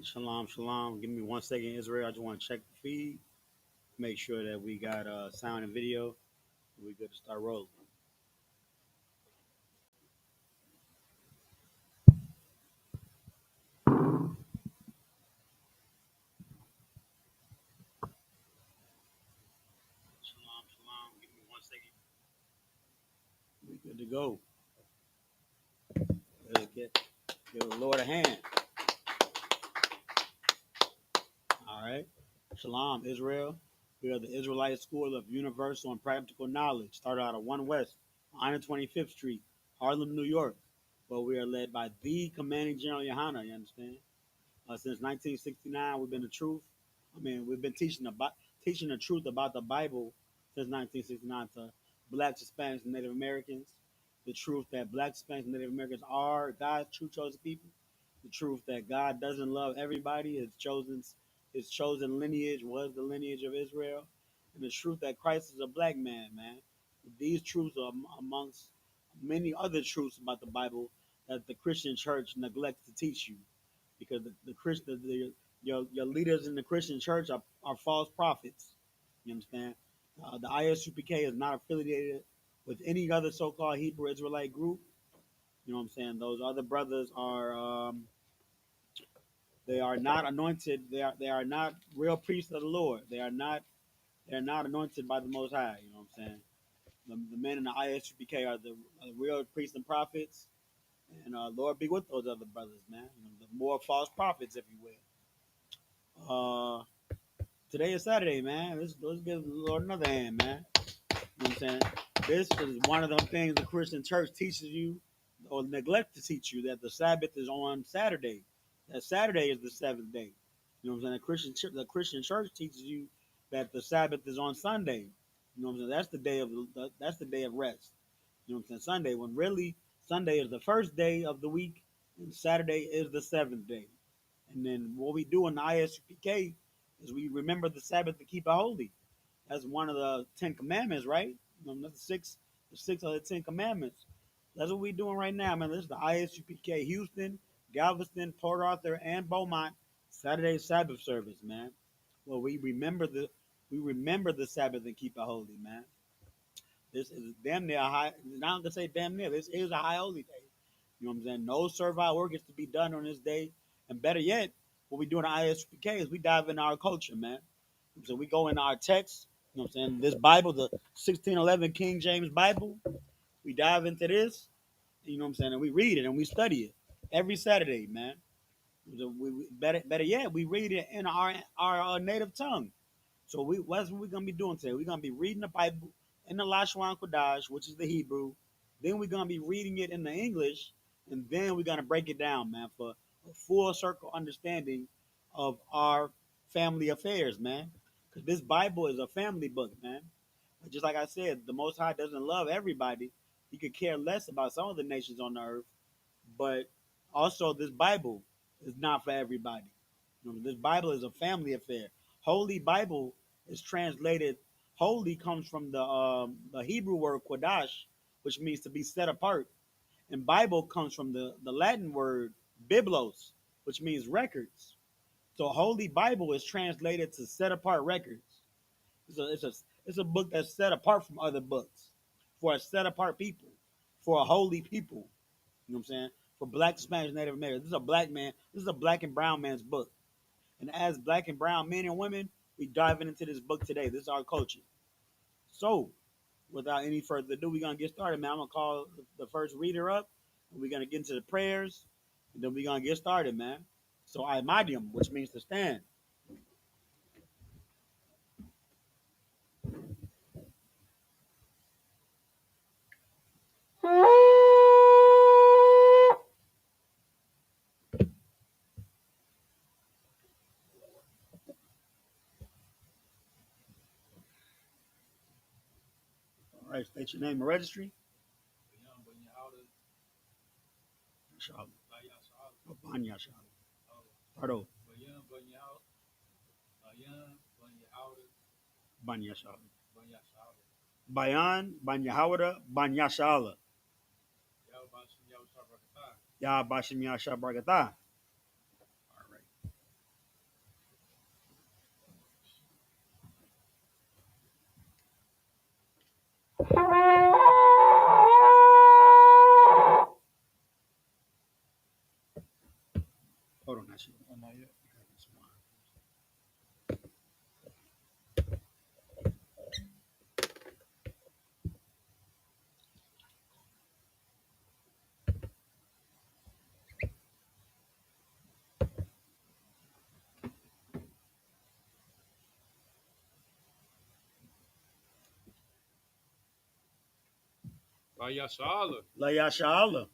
Shalom, shalom. Give me 1 second, Israel. I just want to check the feed, make sure that we got sound and video. We're good to start rolling. Shalom, shalom. Give me 1 second. We good to go. Let's give the Lord a hand. All right. Shalom, Israel. We are the Israelite School of Universal and Practical Knowledge. Started out of 1 West, 125th Street, Harlem, New York. But we are led by the Commanding General YAHANNA, you understand? Since 1969, we've been the truth. We've been teaching the truth about the Bible since 1969 to Blacks, Hispanics, and Native Americans. The truth that Blacks, Hispanics, and Native Americans are God's true chosen people. The truth that God doesn't love everybody. His chosen lineage was the lineage of Israel, and the truth that Christ is a black man. Man, these truths are amongst many other truths about the Bible that the Christian church neglects to teach you because the Christian your leaders in the Christian church are false prophets. You understand? The I.S.U.P.K is not affiliated with any other so-called Hebrew Israelite group. You know what I'm saying? Those other brothers are they are not anointed. They are not real priests of the Lord. They're not anointed by the Most High. You know what I'm saying? The men in the I.S.U.P.K are the real priests and prophets. And Lord be with those other brothers, man. The more false prophets, if you will. Today is Saturday, man. Let's give the Lord another hand, man. You know what I'm saying? This is one of them things the Christian church teaches you or neglect to teach you, that the Sabbath is on Saturday. That Saturday is the seventh day. You know what I'm saying? The Christian church teaches you that the Sabbath is on Sunday. You know what I'm saying? That's the day of rest. You know what I'm saying? Sunday, when really Sunday is the first day of the week and Saturday is the seventh day. And then what we do in the I.S.U.P.K is we remember the Sabbath to keep it holy. That's one of the 10 Commandments, right? That's the six of the 10 Commandments. That's what we're doing right now, man. This is the I.S.U.P.K Houston, Galveston, Port Arthur, and Beaumont Saturday Sabbath service, man. Well, we remember the Sabbath and keep it holy, man. This is damn near a high. Now I'm gonna say damn near. This is a high holy day. You know what I'm saying? No servile work is to be done on this day. And better yet, what we do in the I.S.U.P.K is we dive into our culture, man. So we go into our text. You know what I'm saying? This Bible, the 1611 King James Bible, we dive into this. You know what I'm saying? And we read it and we study it every Saturday, man. So better yet, we read it in our native tongue. So that's what we're gonna be doing today. We're gonna be reading the Bible in the Lashon Kodash, which is the Hebrew. Then we're gonna be reading it in the English, and then we're gonna break it down, man, for a full circle understanding of our family affairs, man. Because this Bible is a family book, man. But just like I said, the Most High doesn't love everybody. He could care less about some of the nations on the earth, but also this Bible is not for everybody. This Bible is a family affair. Holy Bible is translated. Holy comes from the Hebrew word kodash, which means to be set apart, and Bible comes from the Latin word biblos, which means records. So Holy Bible is translated to set apart records. It's a book that's set apart from other books for a set apart people, for a holy people. You know what I'm saying? For Black, Spanish, Native Americans. This is a black man. This is a black and brown man's book. And as black and brown men and women, we diving into this book today. This is our culture. So, without any further ado, we're gonna get started, man. I'm gonna call the first reader up, and we're gonna get into the prayers, and then we're gonna get started, man. So I imadium, which means to stand. All right, state your name and registry. Shalom. Banya Shalom. Start over. Banya Shalom. Bayan, Banya Hawada, Banya Shala. Ya Bashim Yasha Bargatha. All right. Hold on, actually. Oh, not yet. YAHANNA. YAHANNA.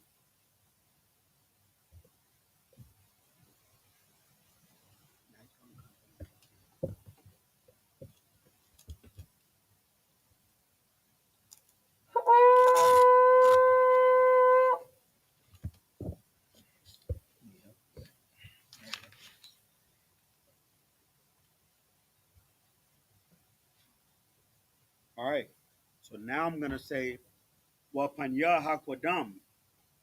All right. So now I'm going to say Wapanya Hakwadam,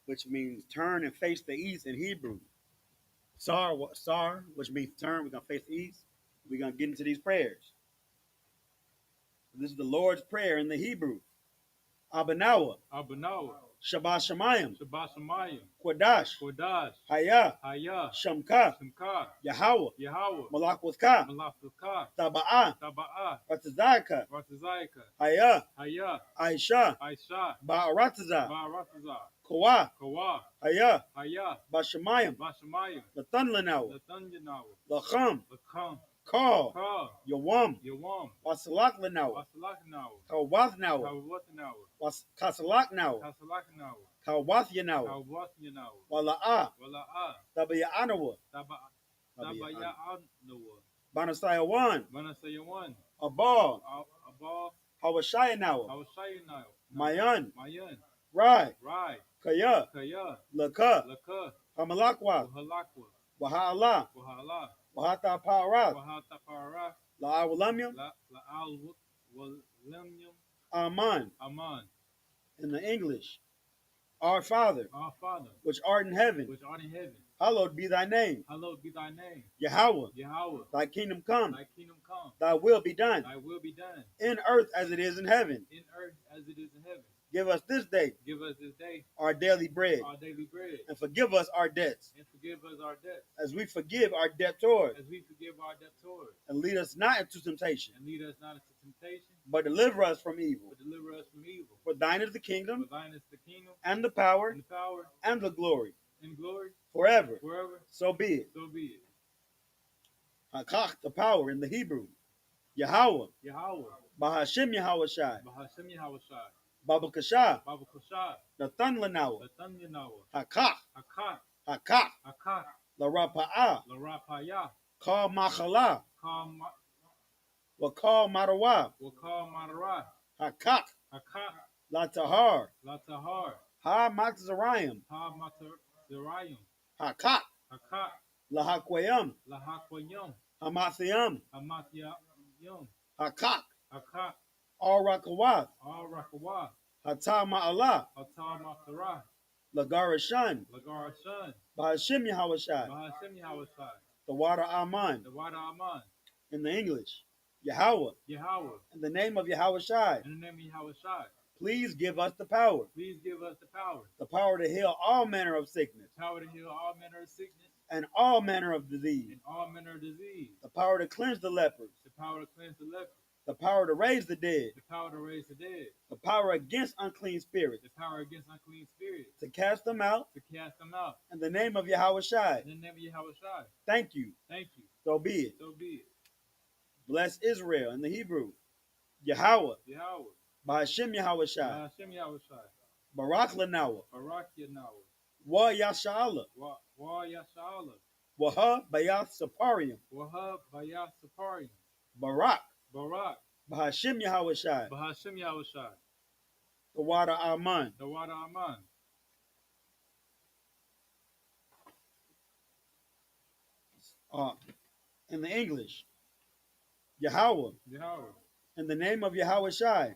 which means turn and face the east in Hebrew. Sar, which means turn. We're going to face the east. We're going to get into these prayers. This is the Lord's Prayer in the Hebrew. Abanawa, Shabbat Shemayim, Kodash, Haya, Shamka, Yahweh, Malakwaka, Taba'ah, Ratazaka, Haya, Aisha, Ba'arataza, Kawa, Haya, Bashamayim, Latanlanawa, Lacham, Call, Yawam, Wasalakhlanawa, Kawathnawa, Kasalaknawa, Kawathyanau, Wala'a, Tabayanawa, Banasayawan, Abal, Hawashayanawa, Mayan, Rai, Kaya, Laka, Hamalakwa, Waha'ala, Wahata Parath, La'awalamyam, Aman. In the English, Our Father, which art in heaven, hallowed be thy name. Yahweh, thy kingdom come, thy will be done, in earth as it is in heaven. Give us this day our daily bread, and forgive us our debts, as we forgive our debtors, and lead us not into temptation, but deliver us from evil. For thine is the kingdom, and the power, and the glory, forever. So be it. Hakach, the power in the Hebrew. Yahweh, Bahashim Yahweh Shai, Babakashah, the Thunlanawa, Hakach, Hakach, La Rapa'ah, Kal Machala, Wakal Marawa, Hakach, La Tahar, Ha Matzarayim, Hakach, La Hakwayam, Hamathiam, Hakach, Al Rakawath, Hata Ma'alah, Lagarashan, Bahashim Yahweh Shai, the water Aman. In the English, Yahweh, in the name of Yahweh Shai, please give us the power. The power to heal all manner of sickness, and all manner of disease. The power to cleanse the lepers, the power to raise the dead, the power against unclean spirits, to cast them out, in the name of Yahweh Shai. Thank you. So be it. Bless Israel in the Hebrew. Yahweh, Bahashim Yahweh Shai, Barak Lanawa, Wa Yasha'ala, Waha Bayath Saparium, Barak, Bahashim Yahweh Shai, the water Aman. In the English, Yahweh, in the name of Yahweh Shai,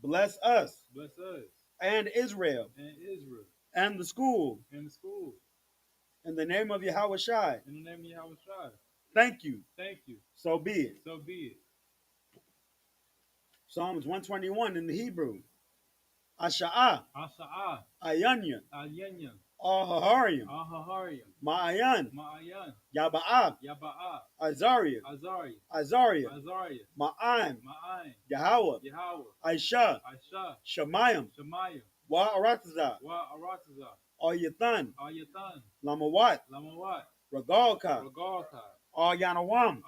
bless us, and Israel, and the school, in the name of Yahweh Shai. Thank you. So be it. Psalms 121 in the Hebrew. Asha'ah, Asha'a, Ayanya, Ayanya, Ahahariam, Ahahariam, Ma'ayan, Ma'ayan, Yaba'ah, Yaba'a, Azariah, Azari, Azariah, Azariah, Ma'aim, Ma'aim, Yahweh, Yahweh, Aisha, Aisha, Shemayim, Shemayim, Wa'aratazah, Wa Arataza, Ayathan, Ayatan, Lamawat, Lamawat, Ragalka, Ragalka, Yanawam,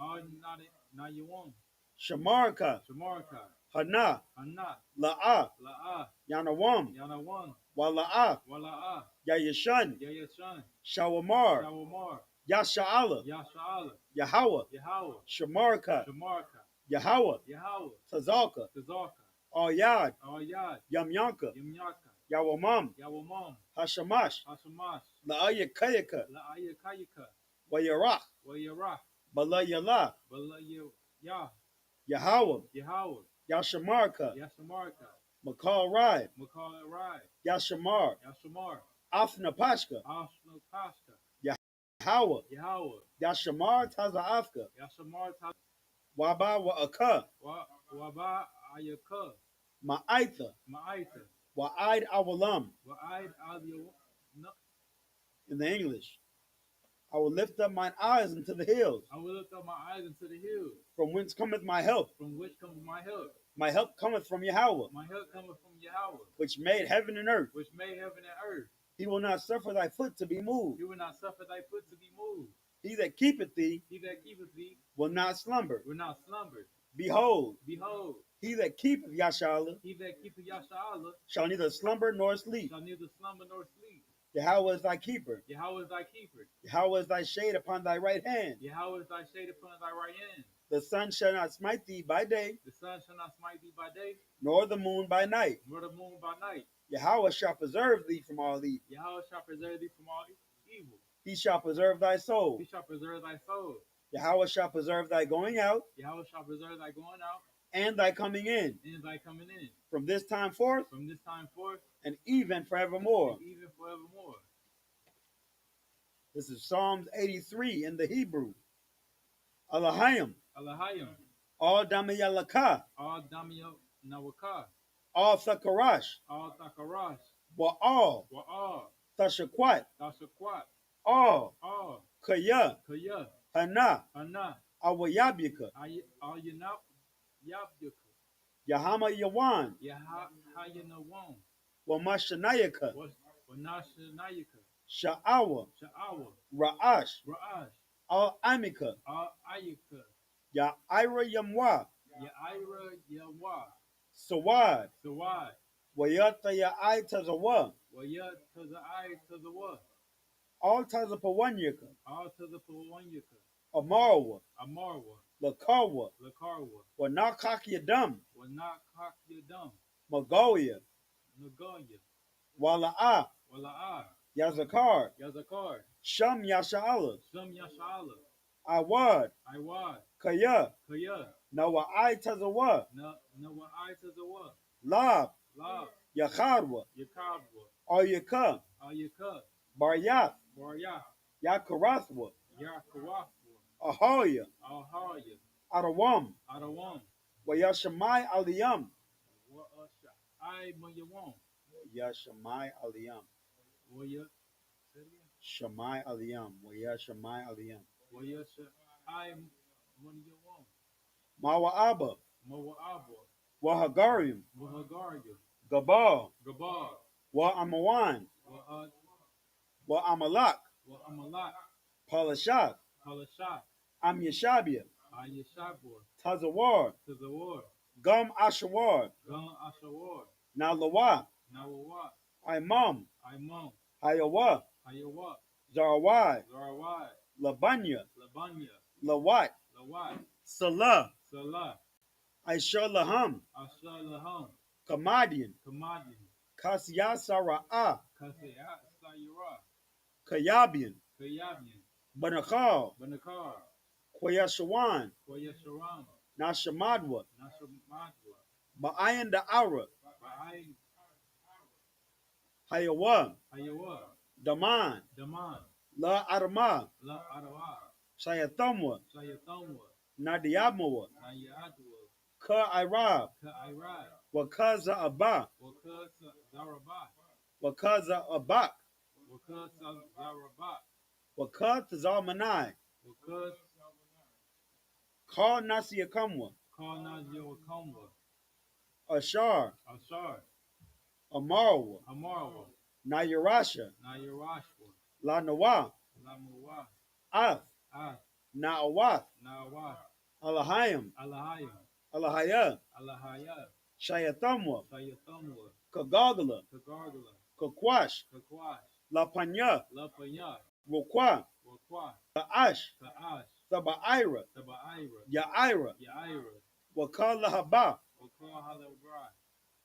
Nayawam, Shamarka, Shamarka, Hana, Hanna, La'ah, La'a, Yanawam, Yanawan, Wala'ah, Wala'a, Yayashan, Yayashan, Shawamar, Shawamar, Yasha'ala, Yasha'ala, Yahweh, Yahweh, Shamarka, Shamarka, Yahweh, Yahweh, Tazalka, Tazaka, Yad, Ayad, Yamyanka, Yamyaka, Yawamam, Yawamam, Hashamash, Hashamash, La'ayakayaka, La'ayakayaka, Wayarach, Wayarach, Balayala, Balayah, Yahweh, Yahweh, Yashamarka, Yashamarka, Makal Rai, Makal Rai, Yashamar, Yashamar, Afna Pashka, Ashna Pashka, Yahweh, Yahweh, Yashamar Tazaafka, Yashamar Waba Wa'aka, Waba Ayaka, Ma'aitha, Ma'aita, Wa'id Awalam, Wa'id Al in the English. I will lift up mine eyes into the hills, I will lift up my eyes into the hills, from whence cometh my help. from which comes my help. My help cometh from Yahweh, My help cometh from Yahweh, which made heaven and earth. which made heaven and earth. He will not suffer thy foot to be moved. He will not suffer thy foot to be moved. He that keepeth thee He that keepeth thee will not slumber. will not slumber. Behold, Behold, he that keepeth Yashala he that keepeth Yasha'Allah shall neither slumber nor sleep. shall neither slumber nor sleep. Yahweh is thy keeper. Yahweh is thy keeper. Yahweh is thy shade upon thy right hand. Yahweh is thy shade upon thy right hand. The sun shall not smite thee by day, The sun shall not smite thee by day, nor the moon by night. nor the moon by night. Yahweh shall preserve thee from all evil. Yahweh shall preserve thee from all evil. He shall preserve thy soul. He shall preserve thy soul. Yahweh shall preserve thy going out Yahweh shall preserve thy going out and thy coming in, and thy coming in, from this time forth from this time forth and even forevermore. and even forevermore. This is Psalms 83 in the Hebrew. Alahayim, Alahayim, all Damayalaka, all Damiel Nawaka, all Thakarash, all Takarash, Wa'al, Wa'al, Tashakwat, Tashakwat, all all Kaya, Kaya, Hana, Hana, Awayabika, all Yanap, Yabduka, Yahama Yawan, Yahayanawam, Wamashanayaka, Wanashanayaka, Sha'awa, Sha'awa, Ra'ash, Ra'ash, all Amika, all Ayaka, Ya'ira Yamwa, Ya'ira Yawa, Sawad, Sawad, Wayata Ya'ai Tazawa, Waya to the eye to the what? all Tazapawanyaka, All to the Pawanyaka, Amarwa, Amarwa, Lakawa, Lakarwa, Wanakak Wanakak Yadam, Magoya, Nagoya, Wala'a, Wala'a, Yazakar, Yazakar, Sham Yasha'ala, Shum Yashala, Awad, Iwad, Kaya, Kaya, Nawa'ai Tazawa, Nawa eye to the what? Lab, Lab, Yakharwa, Yakabwa, Ayaka, Ayaka, Baryath, Barya, Yakarathwa, Yakawafwa, Ahoya, Ahaya, Arawam, Adawam, Wayashamai Aliyam, Wa'asha, I Mayawam, Yashamai Aliyam, Waya, Shamai Aliyam, Wayashamai Aliyam, Wayasha, I Mayawam, Mawa'aba, Mawa'abwa, Wahagarium, Wahagarya, Gabal, Gabar, Wa'amawan, Wa'amalak, Wa'amalak, Palashak, Halashat, Amyashabia, Ayashabwa, Tazawar, to the war, Gum Ashawar, Gun Ashawar, Nalawa, Nawawa, Imam, Imam, Hayawa, Hayawa, Zarawai, Zarawai, Labanya, Labanya, Lawat, Lawat, Salah, Salah, Aishalaham, Ashalaham, Kamadian, Kamadian, Kasyasara'a, Kasayat, Sayura, Kayabian, Kayabian, Banakal, Banakar, Koyashawan, Koyasharam, Nashamadwa, Nashamadwa, Ba'ayan Da'ara, Ba'ai, Hayawa, Hayawa, Daman, Daman, La Arma, La Arawa, Sayathamwa, Sayatamwa, Nadiabmawa, Nayadwa, Ka Irab, Ka'irad, Wakaza Abba, Wakasa Zarabat, Wakaza Abak, Wakasa Zarabat, Wakat Zalmanai, Wakas Ka Nasiakamwa, Kana Yoakamwa, Ashar, Ashar, Amarwa, Amarwa, Nayarasha, Nayarashwa, La Nawa, Lamuwa, Af, Ah, Naawath, Nawa, Alahayim, Alahayim, Alahaya, Alahaya, Shayatamwa, Sayatamwa, Kagagala, Kagargala, Kakwash, Kakwash, La Panya, Lapaya, Wokwa, Wakwa, Kaash, Ka'ash, Sabaira, Tabaira, Yaira, Yaira, Wakala Haba, Wakwa Halabra,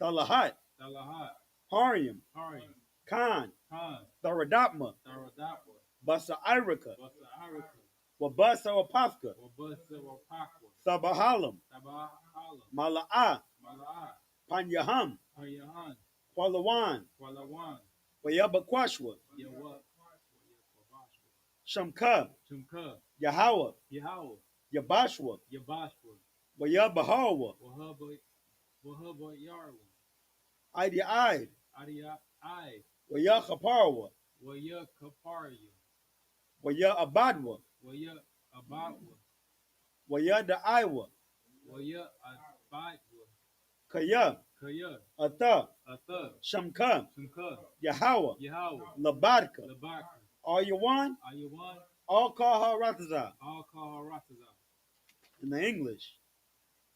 Talahat, Talahat, Hariam, Hari, Khan, Khan, Tharadapma, Taradapwa, Basa Irika, Basa Arika, Wabasa Wapafka, Wabasa Wapakwa, Sabahalam, Tabahala, Mala'a, Mala'a, Panyaham, Payahan, Kwalawan, Kwalawan, Wayabakwashwa, Yawa, Shamka, Chumka, Yahawa, Yahawa, Yabashwa, Yabashwa, Wayabahawa, Wahaba Yarwa, Idi Ide, Adia I, Wayachaparwa, Waya Kaparya, Waya Abadwa, Waya Abatwa, Waya Daiwa, Waya Abatwa, Kaya, Kaya, Ata, Atha, Shamka, Chumka, Yahawa, Yahawa, Labadka, Labaka, Ayawan, Ayawan, all call her Rataza All Kaharataza. in the English.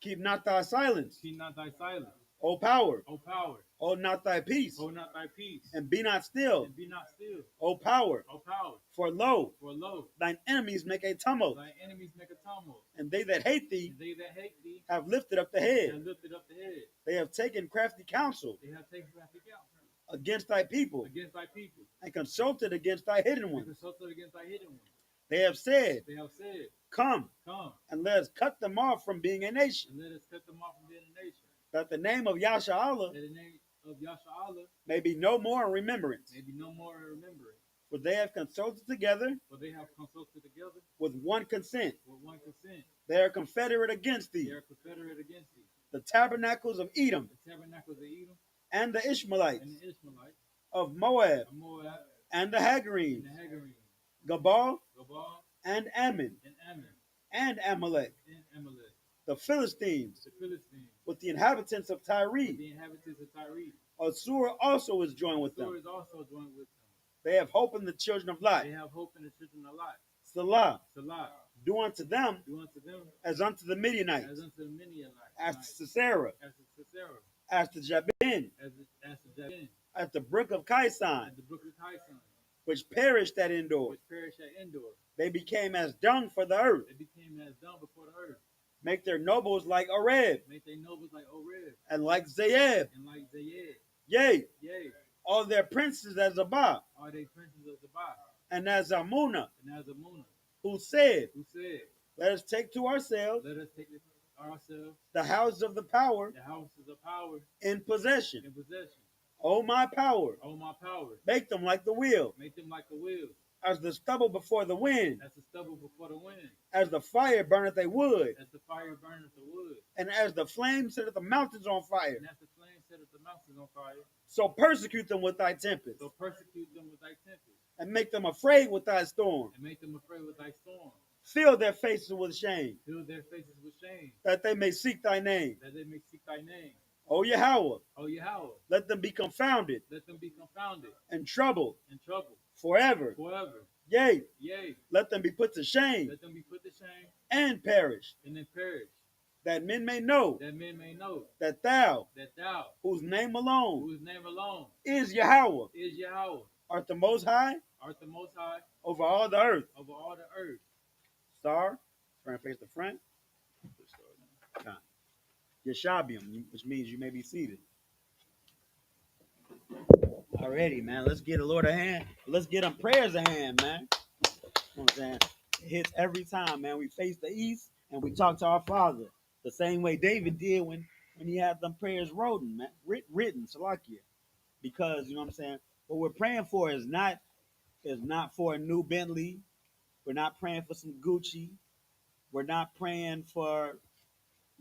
Keep not thy silence, Keep not thy silence, O power, O power, hold not thy peace, hold not thy peace, and be not still, and be not still, O power, O power, for lo, for lo, thine enemies make a tumult, thy enemies make a tumult, and they that hate thee and they that hate thee have lifted up the head. have lifted up the head. They have taken crafty counsel They have taken crafty counsel against thy people, against thy people, and consulted against thy hidden and ones. consulted against thy hidden ones. They have said, They have said, come, Come, and let us cut them off from being a nation, and let us cut them off from being a nation, that the name of Yasha'Allah that the name of Yasha'Allah may be no more in remembrance. may be no more remembered. For they have consulted together For they have consulted together with one consent. with one consent. They are confederate against They thee, are confederate against thee. the tabernacles of Edom, The tabernacles of Edom and the Ishmaelites, and the Ishmaelites, of Moab, of Moab, and the and Hagarenes, the Hagarenes, Gabal, Gabal, and Ammon, and Ammon, and Amalek, and Amalek, the Philistines, the Philistines, with the inhabitants of Tyre. with the inhabitants of Tyre. Assur also is joined with Assur them. is also joined with them. They have hope in the children of Lot. They have hope in the children of Lot. Salah, Salah, do unto them do unto them as unto the Midianites, as unto the Midianites, as to Sisera, as to Sisera, as to Jabin, as to Jabin, at the brook of Kaisan, at the brook of Tyson, which perished at Endor. which perished at Endor. They became as dung for the earth. They became as dung before the earth. Make their nobles like Oreb, Make their nobles like Oreb, and like Zayeb. and like Zayed. Yea, Yea, all their princes as Abba, are they princes of Zabah, and as Amunah, and as Amunah, who said, who said, let us take to ourselves Let us take ourselves the houses of the power the houses of power in possession. in possession. O my power, O my power, make them like the wheel, make them like a wheel, as the stubble before the wind, as the stubble before the wind, as the fire burneth a wood, as the fire burneth the wood, and as the flame setteth the mountains on fire. and as the flame setteth the mountains on fire. So persecute them with thy tempest, So persecute them with thy tempest, and make them afraid with thy storm. and make them afraid with thy storm. Fill their faces with shame, Fill their faces with shame, that they may seek thy name. that they may seek thy name. O Yahweh, O Yahweh, let them be confounded let them be confounded and troubled and troubled forever. forever. Yea, Yea, let them be put to shame let them be put to shame and perish, and then perish, that men may know that men may know that thou, that thou, whose name alone whose name alone is Yahweh, is Yahweh, art the most high art the most high over all the earth. over all the earth. Star, turn face the front. Yeshabium, which means you may be seated. Alrighty, man. Let's get a Lord a hand. Let's get them prayers a hand, man. You know what I'm saying? It hits every time, man. We face the east and we talk to our Father the same way David did when he had them prayers written, man, written, Salakia. Because you know what I'm saying. What we're praying for is not for a new Bentley. We're not praying for some Gucci. We're not praying for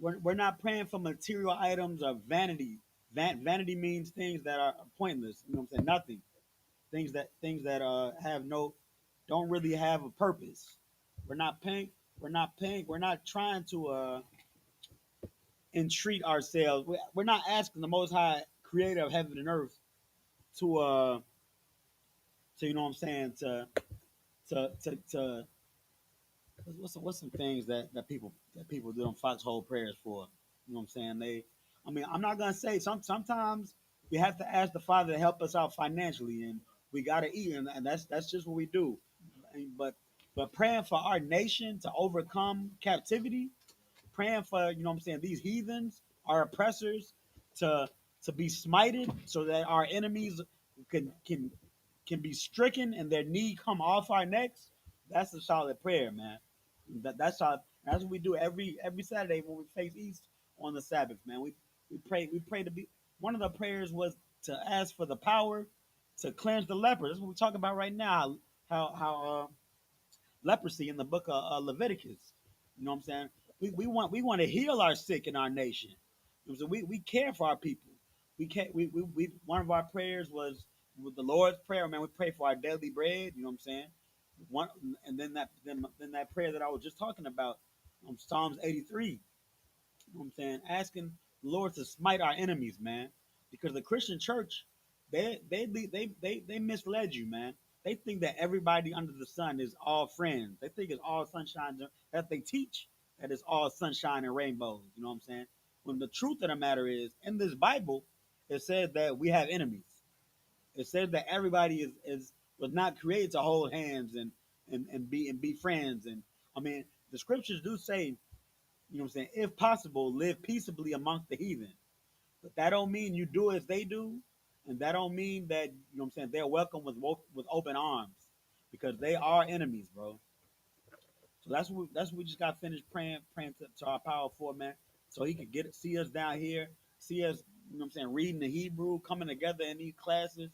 we're not praying for material items or vanity. Vanity means things that are pointless. You know what I'm saying? Nothing. Things that have no, don't really have a purpose. We're not paying. We're not paying. We're not trying to entreat ourselves. We're not asking the Most High, Creator of heaven and earth, to you know what I'm saying, to what's some things that people do on foxhole prayers for. You know what I'm saying? I mean, I'm not gonna say sometimes we have to ask the Father to help us out financially, and we gotta eat, and that's just what we do. But praying for our nation to overcome captivity, praying for you know what I'm saying, these heathens, our oppressors, to be smited, so that our enemies can can can be stricken and their knee come off our necks. That's a solid prayer, man. That's what we do every Saturday when we face east on the Sabbath, man. We pray to be. One of the prayers was to ask for the power to cleanse the leper. That's what we're talking about right now. How leprosy in the book of Leviticus. You know what I'm saying? We want to heal our sick in our nation. You know, so we care for our people. We can't we one of our prayers was with the Lord's prayer, man. We pray for our daily bread. You know what I'm saying? One and then that prayer that I was just talking about, Psalms 83. You know what I'm saying? Asking the Lord to smite our enemies, man. Because the Christian church, they misled you, man. They think that everybody under the sun is all friends. They think it's all sunshine. That they teach that it's all sunshine and rainbows. You know what I'm saying? When the truth of the matter is, in this Bible, it says that we have enemies. It says that everybody is was not created to hold hands and be friends. And I mean, the scriptures do say, you know what I'm saying, if possible, live peaceably amongst the heathen. But that don't mean you do as they do, and that don't mean that, you know what I'm saying, they're welcome with open arms, because they are enemies, bro. So that's what we just got finished praying to our power for, man. So he could see us down here, see us, you know what I'm saying, reading the Hebrew, coming together in these classes,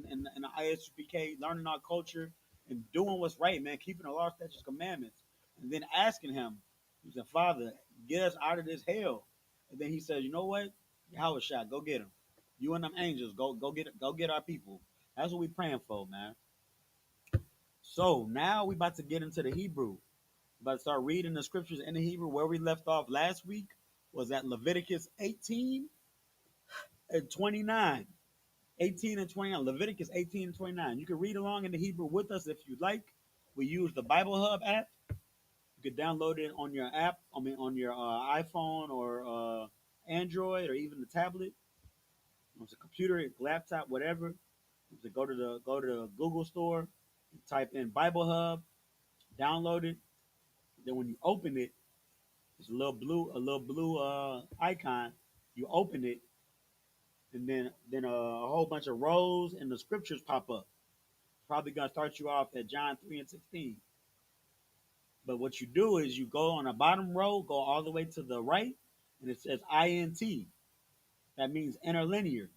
and the I.S.U.P.K, learning our culture and doing what's right, man, keeping the law, statutes, commandments, and then asking him, he said, Father, get us out of this hell. And then he says, you know what? YAHANNA, go get him. You and them angels, go get our people. That's what we praying for, man. So now we about to get into the Hebrew. But start reading the scriptures in the Hebrew. Where we left off last week was at Leviticus 18 and 29. 18 and 29. Leviticus 18 and 29. You can read along in the Hebrew with us if you'd like. We use the Bible Hub app. You can download it on your app, on your iPhone or Android or even the tablet. It's a computer, laptop, whatever. So go to the Google store, type in Bible Hub, download it. Then when you open it, it's a little blue icon. You open it, and then a whole bunch of rows and the scriptures pop up. Probably gonna start you off at John 3 and 16. But what you do is you go on the bottom row, go all the way to the right, and it says INT. That means interlinear.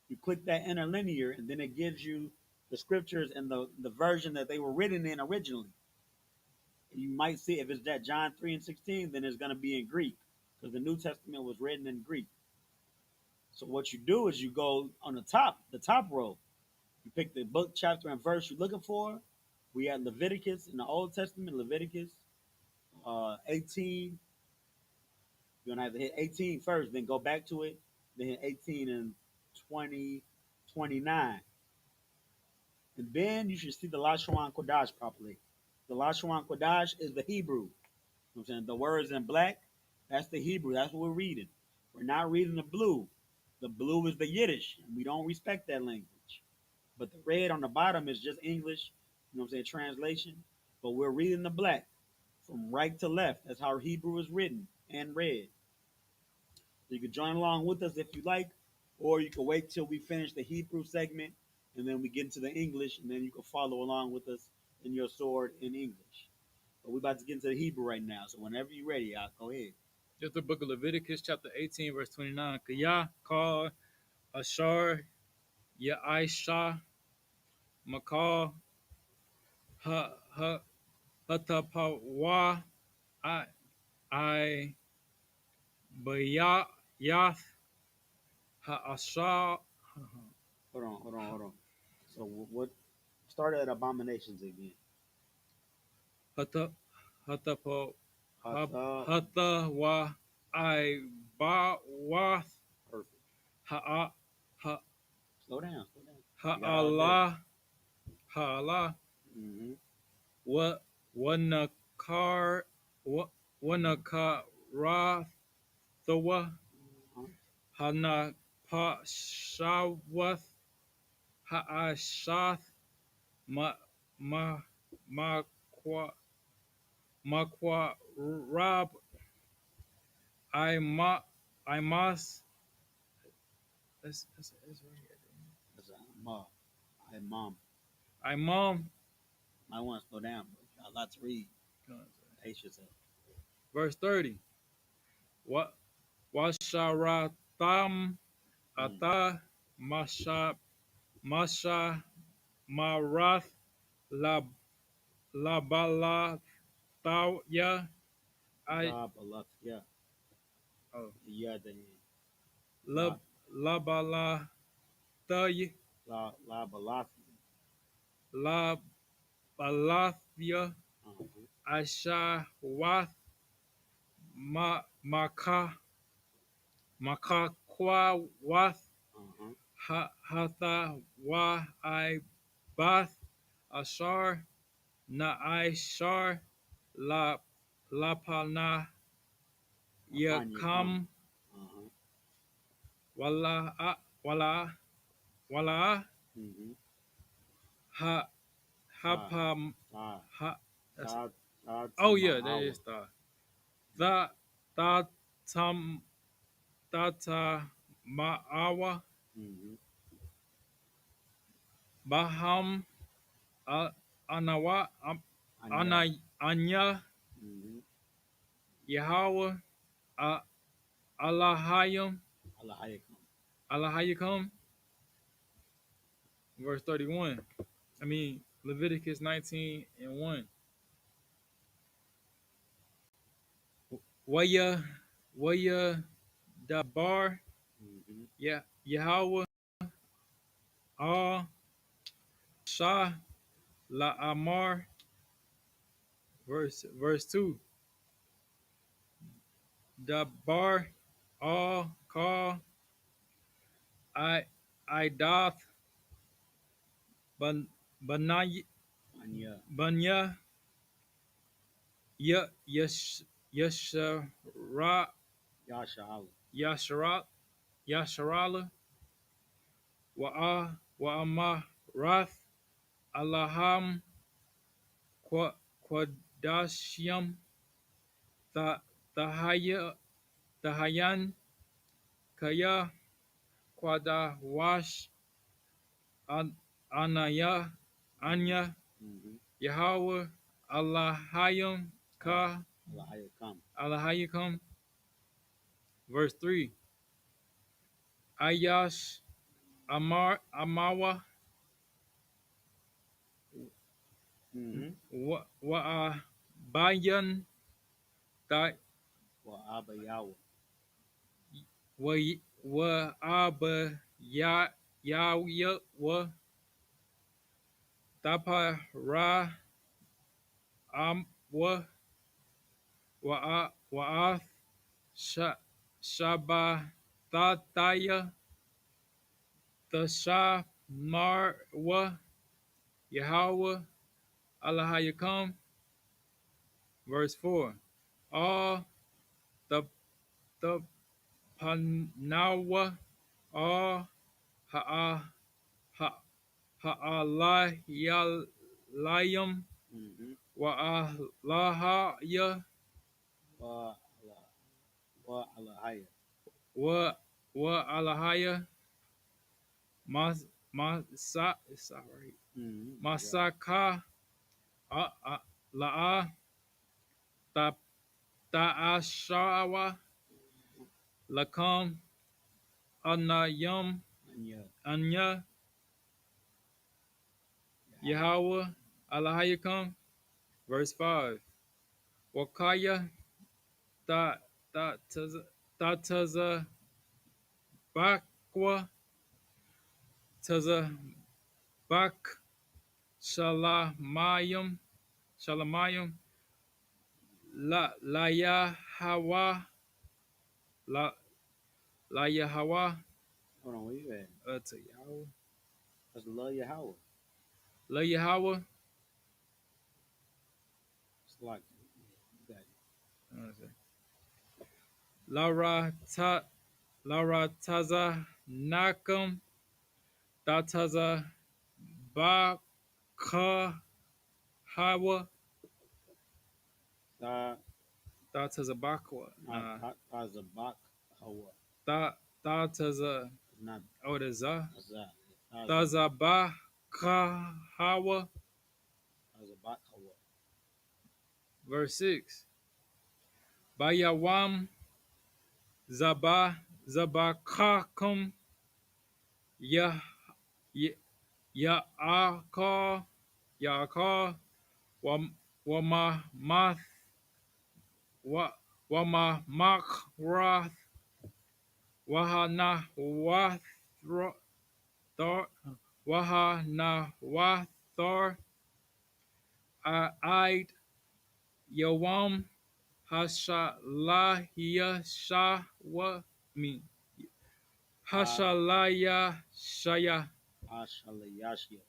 You click that interlinear, and then it gives you the scriptures and the version that they were written in originally. You might see if it's that John 3 and 16, then it's going to be in Greek, because the New Testament was written in Greek. So what you do is you go on the top row. You pick the book, chapter, and verse you're looking for. We had Leviticus in the Old Testament, Leviticus 18. You're going to have to hit 18 first, then go back to it, then hit 18 and 20, 29. And then you should see the Lashon Kodash properly. The Lashon Kodash is the Hebrew. You know what I'm saying? The words in black, that's the Hebrew. That's what we're reading. We're not reading the blue. The blue is the Yiddish, and we don't respect that language. But the red on the bottom is just English, you know what I'm saying, translation. But we're reading the black from right to left. That's how Hebrew is written and read. So you can join along with us if you like, or you can wait till we finish the Hebrew segment and then we get into the English, and then you can follow along with us in your sword in English. But we're about to get into the Hebrew right now. So whenever you're ready, I'll go ahead. Just the book of Leviticus, chapter 18, verse 29. Kiyah, Kar, Ashar, Ya'isha, Makar, Ha, Ha, Hatapawa, I, I, Bayath Ha'ashar Hold on. So what? Start at abominations again. Hata Hatapo Hata. Hata wa I ba wath Perfect. ha ha Slow down. Slow down. ha You got all day. Allah ha Allah Mm-hmm. wa wanakar wa wanakara thawa Uh-huh. hana pa shawath ha'ashath ma ma ma kwa ma kwa rab I must that's right here. That's Ma. I mom. I mom I want to slow down, bro. Got a lot to read. Pace yourself. verse 30. What Washaratam Mm. ata masha marath la bala ya I La balat. Yeah. oh Yeah. The la la bala la balat. la balathya Uh-huh. asha wath maka kwa wath Uh-huh. hatha wa I bath ashar na I shar la lapana Upon you come. yakam Uh-huh. wala wala wala Mm-hmm. ha Ta. hapa Ta. ha that's Ta. Ta. oh yeah that Tama'awa. is the ta tam tata ma'awa Mm-hmm. baham anawa Anya. anya Mm-hmm. Yahweh Allahayim Allah how you come. Allahayim verse 31. I mean Leviticus 19 and 1. Waya Waya Dabar Mm-hmm. Yahweh Al Shah La Amar verse 2. Dabar Al Call I doth Banaya Anya. Banya Yashara Yasha Allah. Yashara Yasharala Wa'amarath Allaham Quadashyam Tahayan Kaya Quadawash Anaya Anya Mm-hmm. Yahweh Allahayim Ka Allah how you come. Allahayim verse 3. Ayash Amawa Mm-hmm. Bayan that Well, Abba Yahweh. wa aba ya wa tapa ra wa wa shaba tataya tasha mar wa Yahweh Allahayakam verse 4. All the panawa all ha ha ha'alayalayam Mm-hmm. wa alahaya Wa Allah. Wa Allah how you. wa alahaya masa sorry Mm-hmm. Yeah. masaka la'a ta ta'ashawa lakam anayam Anya. anya Yahweh. Yahweh alahayakam verse 5. Wakaya ta Tataza Bakwa Taza Bak Shalamayim La Yahawa La La Yahawa Hold on, where you at? to Yahweh That's love Yahweh. La Yahweh. It's like that. Laura Taza Nakam Dataza Baka Hawa Ta Dataza Bakwa. not Nah. Tazabak Hawa. Dataza It's not Odaza Tazah. Taza Baka Hawa. Tazabak Hawa. Verse 6. Bayawam Zabakakum Ya Ya Aka Yaka Wama Math Wama Makrath Wahana Wathar Wahana Wathar Id Yawam Hashalaya Shawa me Hashalaya Shaya Ashalayashia.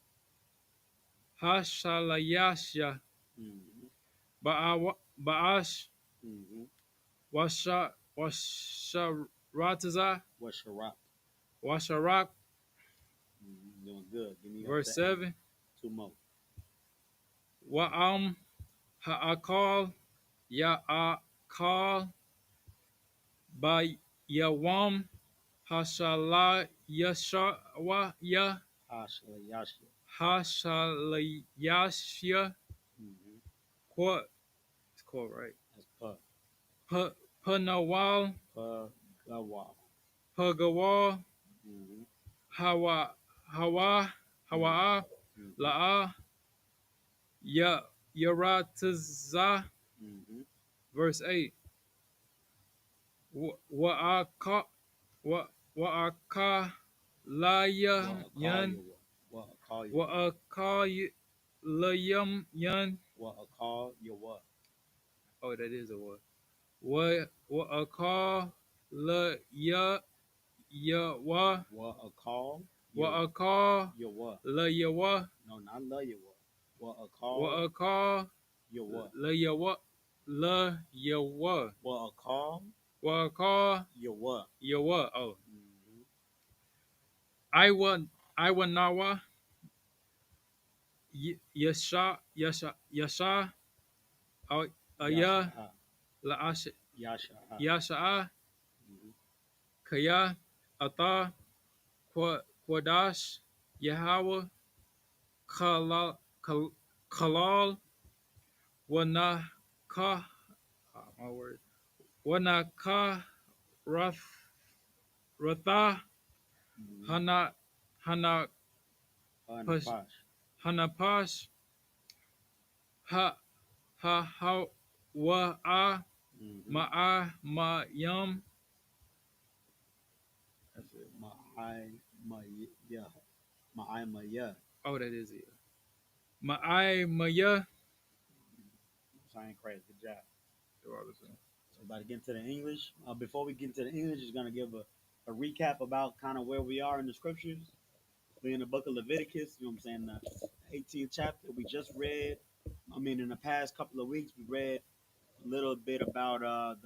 Hashalayasha Mm-hmm. Ba'ash Mm-hmm. Washarataza Washarat. Washarak. Mm-hmm. Doing good. Give me up Verse to 8. 7. 2 more. Wa'am Ha'akal Ya'akal Ba Yawam Hashalayashawa Ya Ashalayashia. Hashalayashya. Mm-hmm. What? It's called right. That's Pa. Panawal Pagawa. Pagawal Mm-hmm. Hawa Hawa Hawa Mm-hmm. La'a Ya Yarataza. Mm-hmm. Verse 8. Wa'aka Wa'aka Laya What a call Yan you what a call you Wa'aka Layam Yan. what a call you what Oh, that is a what. Wa'aka La Ya Wa what a call Wa'aka you what La Ya Wa no not love you what a call Wa'aka you what La Ya Wa La Ya Wa what a call Wa'aka you what Ya Wa. Oh, mm-hmm. I wa Nawa Yasha Aya Yasha La Yasha Yasha mm-hmm. Kaya Ata Kwadash Yahweh Kalal Wana Ka my word Wana Ka Ratha Mm-hmm. Hana Hana Pash Anapash Hana Pash Ha Wa mm-hmm. Ma Yum. That's it. my yeah my yeah Oh, that is it. Maya. sign crazy good job. So about to get into the English. Before we get into the English, just gonna give a recap about kind of where we are in the scriptures. We're in the book of Leviticus, you know what I'm saying, the 18th chapter. We just read, I mean, in the past couple of weeks, we read a little bit about the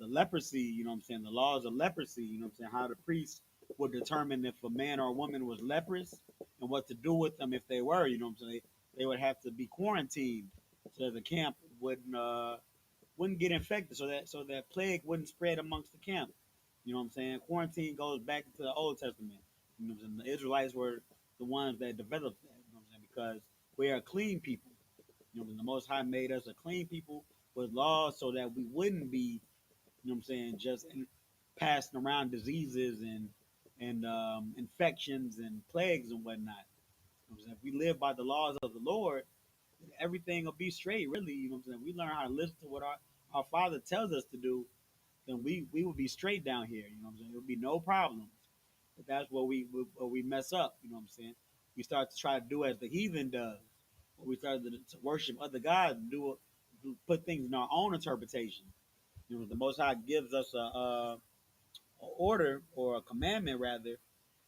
leprosy, you know what I'm saying, the laws of leprosy, you know what I'm saying, how the priests would determine if a man or a woman was leprous and what to do with them if they were, you know what I'm saying. They would have to be quarantined so the camp wouldn't get infected, so that plague wouldn't spread amongst the camp. You know what I'm saying? Quarantine goes back into the Old Testament. You know what I'm saying? The Israelites were the ones that developed that. You know what I'm saying? Because we are clean people. You know, the Most High made us a clean people with laws so that we wouldn't be, you know what I'm saying, just passing around diseases and infections and plagues and whatnot. You know what I'm saying? If we live by the laws of the Lord, everything will be straight, really. You know what I'm saying? We learn how to listen to what our Father tells us to do, then we will be straight down here. You know what I'm saying? There'll be no problems. But that's where we mess up. You know what I'm saying? We start to try to do as the heathen does. Or we start to worship other gods and put things in our own interpretation. You know, the Most High gives us a order or a commandment rather,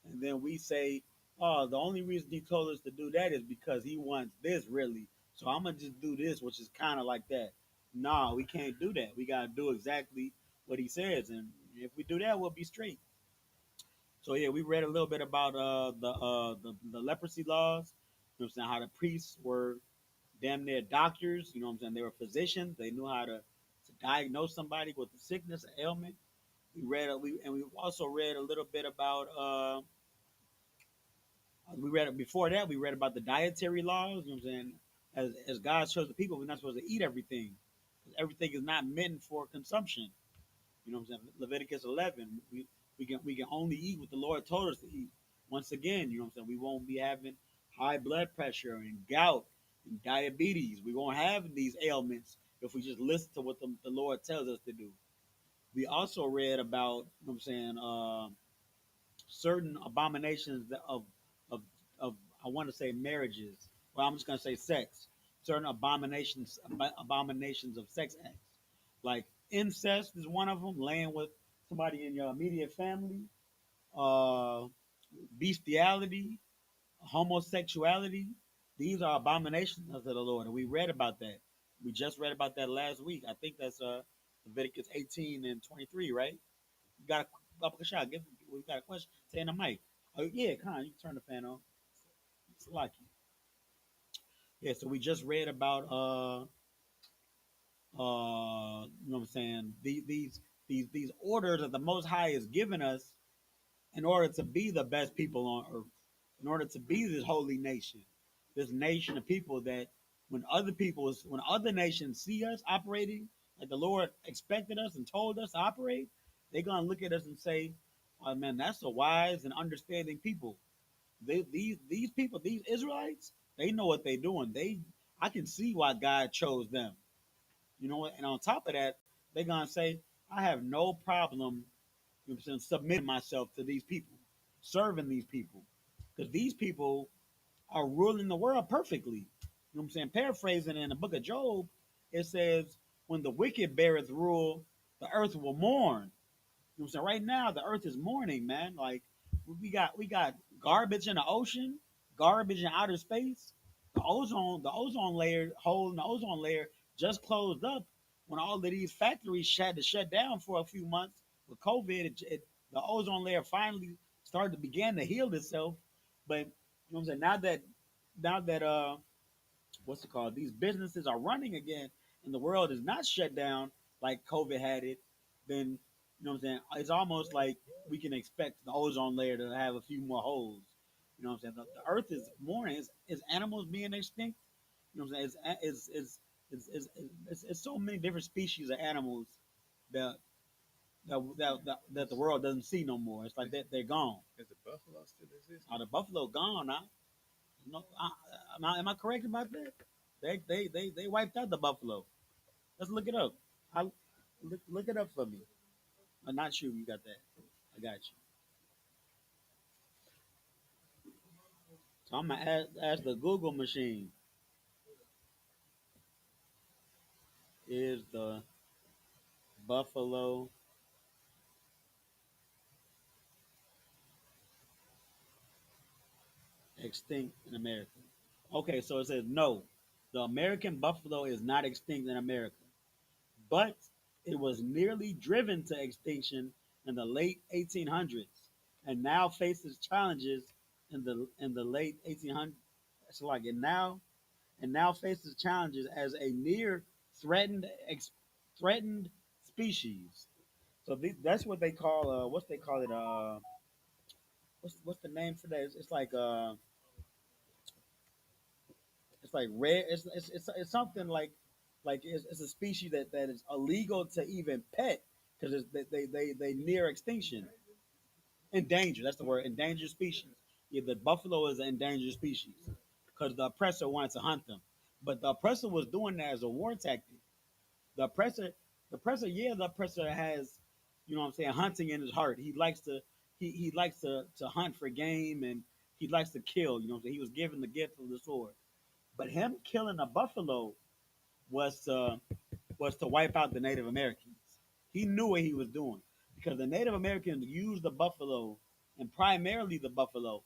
and then we say, "Oh, the only reason He told us to do that is because He wants this, really. So I'm gonna just do this, which is kind of like that." Nah, we can't do that. We gotta do exactly what He says, and if we do that, we'll be straight. So yeah, we read a little bit about the leprosy laws. You know what I'm saying? How the priests were damn near doctors. You know what I'm saying? They were physicians. They knew how to diagnose somebody with a sickness, an ailment. We also read a little bit about we read before that we read about the dietary laws. You know what I'm saying? As God shows the people, we're not supposed to eat everything. Everything is not meant for consumption. You know what I'm saying? Leviticus 11. We can only eat what the Lord told us to eat. Once again, you know what I'm saying? We won't be having high blood pressure and gout and diabetes. We won't have these ailments if we just listen to what the Lord tells us to do. We also read about, you know what I'm saying, certain abominations of of I want to say marriages. Well, I'm just gonna say sex. Certain abominations of sex acts, like incest is one of them. Laying with somebody in your immediate family, uh, bestiality, homosexuality. These are abominations of the Lord, and we read about that. We just read about that last week. I think that's Leviticus 18 and 23, right? You got a shot. We got a question. Say in the mic. Oh yeah, come on. You can turn the fan on. It's lucky. Yeah. So we just read about you know what I'm saying, these orders that the Most High has given us in order to be the best people on earth, in order to be this holy nation, this nation of people that when other nations see us operating like the Lord expected us and told us to operate, they're gonna look at us and say, "Oh man, that's a wise and understanding people." These people, these Israelites, they know what they're doing. I can see why God chose them. You know what? And on top of that, they're gonna say, "I have no problem, you know, submitting myself to these people, serving these people, because these people are ruling the world perfectly." You know what I'm saying? Paraphrasing in the book of Job, it says, "When the wicked beareth rule, the earth will mourn." You know what I'm saying? Right now, the earth is mourning, man. Like we got garbage in the ocean, garbage in outer space. The ozone layer hole in the ozone layer just closed up when all of these factories had to shut down for a few months with COVID. The ozone layer finally started to begin to heal itself. But you know what I'm saying? Now that what's it called? These businesses are running again, and the world is not shut down like COVID had it. Then you know what I'm saying? It's almost like we can expect the ozone layer to have a few more holes. You know what I'm saying? The Earth is mourning. Is animals being extinct? You know what I'm saying? It's so many different species of animals that that the world doesn't see no more. It's like they're gone. Is the buffalo still exist? Are the buffalo gone now? No, am I correct about that? They wiped out the buffalo. Let's look it up. I look it up for me. I'm not sure you got that. I got you. So I'm gonna ask the Google machine: Is the buffalo extinct in America? Okay, so it says no. The American buffalo is not extinct in America, but it was nearly driven to extinction in the late 1800s, and now faces challenges in the late 1800s. So like it now and now faces challenges as a near threatened threatened species. So that's what they call what they call it what's the name for that? It's like rare. It's something like it's a species that is illegal to even pet because they near extinction, endangered. That's the word, endangered species. Yeah, the buffalo is an endangered species because the oppressor wanted to hunt them, but the oppressor was doing that as a war tactic. The oppressor The oppressor, yeah, the oppressor has, you know what I'm saying, hunting in his heart. He likes to hunt for game, and he likes to kill. You know what I'm saying? He was given the gift of the sword. But him killing a buffalo was to wipe out the Native Americans. He knew what he was doing because the Native Americans used the buffalo, and primarily the buffalo,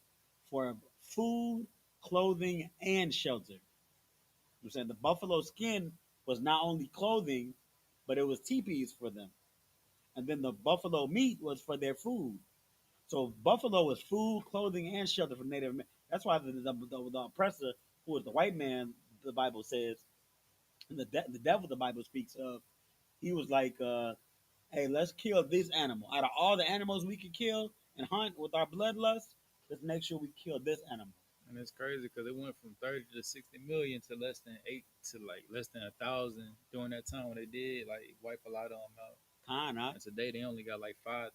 for food, clothing, and shelter. I'm saying the buffalo skin was not only clothing, but it was teepees for them. And then the buffalo meat was for their food. So buffalo was food, clothing, and shelter for Native Americans. That's why the oppressor, who was the white man, the Bible says, and the devil the Bible speaks of, he was like, hey, let's kill this animal. Out of all the animals we could kill and hunt with our bloodlust, let's make sure we kill this animal. And it's crazy because it went from 30 to 60 million to less than eight to like less than 1,000 during that time when they did like wipe a lot of them out. Kinda. And today they only got like 5,000,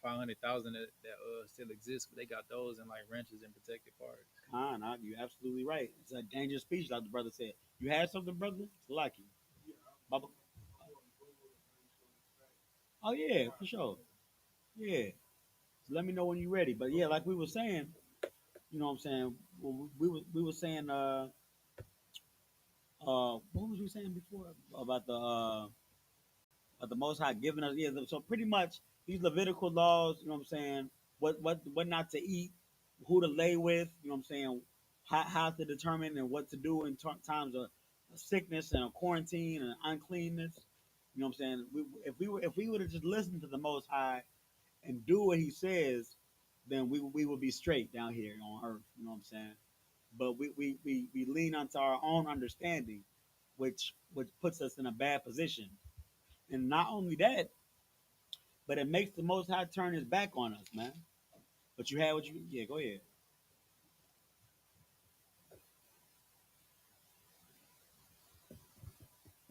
500,000 that still exist, but they got those in like ranches and protected parks. Kinda. You're absolutely right. It's a dangerous species, like the brother said. You had something, brother? It's lucky. Bubba. Oh yeah, for sure. Yeah. So let me know when you're ready. But yeah, like we were saying, you know what I'm saying? We were saying what was we saying before about the Most High giving us, yeah. So pretty much these Levitical laws, you know what I'm saying? What not to eat, who to lay with, you know what I'm saying? How to determine and what to do in times of sickness and a quarantine and uncleanness. You know what I'm saying? If we would have just listened to the Most High and do what He says, then we would be straight down here on earth. You know what I'm saying? But we lean onto our own understanding, which puts us in a bad position. And not only that, but it makes the Most High turn His back on us, man. But you had what you, yeah. Go ahead.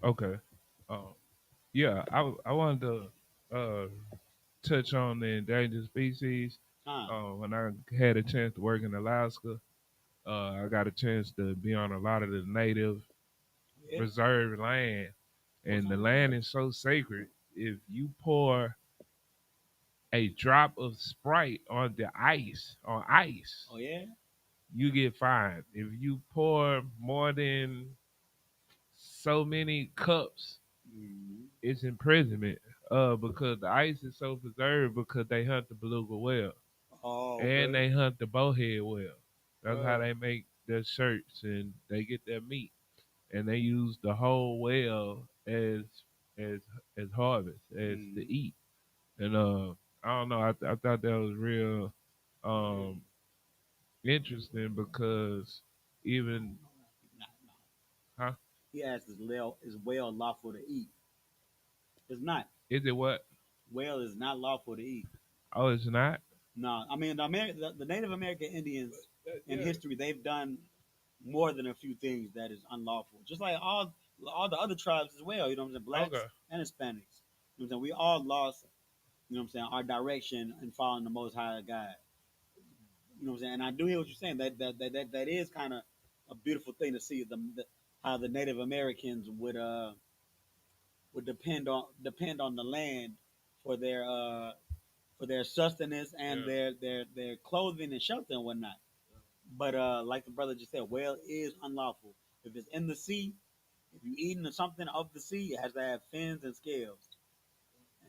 Okay. Um, yeah, I wanted to touch on the endangered species. Huh? When I had a chance to work in Alaska, I got a chance to be on a lot of the native Yeah. reserve land, Most and the High. land is so sacred. If you pour a drop of Sprite on ice, Oh yeah. you get fined. If you pour more than so many cups, Mm-hmm. it's imprisonment. Because the ice is so preserved because they hunt the beluga whale Oh, and okay. they hunt the bowhead whale. That's how Uh, they make their shirts and they get their meat. And they use the whole whale as as harvest, as to mm-hmm. eat. And I don't know. I thought that was real um, interesting because even Nah, nah. huh? He asked, is whale lawful to eat? It's not. Is it what? Whale is not lawful to eat. Oh, it's not. No, I mean the Native American Indians in Yeah. history, they've done more than a few things that is unlawful. Just like all the other tribes as well. You know what I'm saying? Blacks Okay. and Hispanics. You know what I'm saying? We all lost. You know what I'm saying? Our direction and following the Most High God. You know what I'm saying? And I do hear what you're saying. That is kind of a beautiful thing to see how the Native Americans would depend on the land for their sustenance and Yeah. their clothing and shelter and whatnot. But like the brother just said, whale is unlawful. If it's in the sea, if you're eating something of the sea, it has to have fins and scales.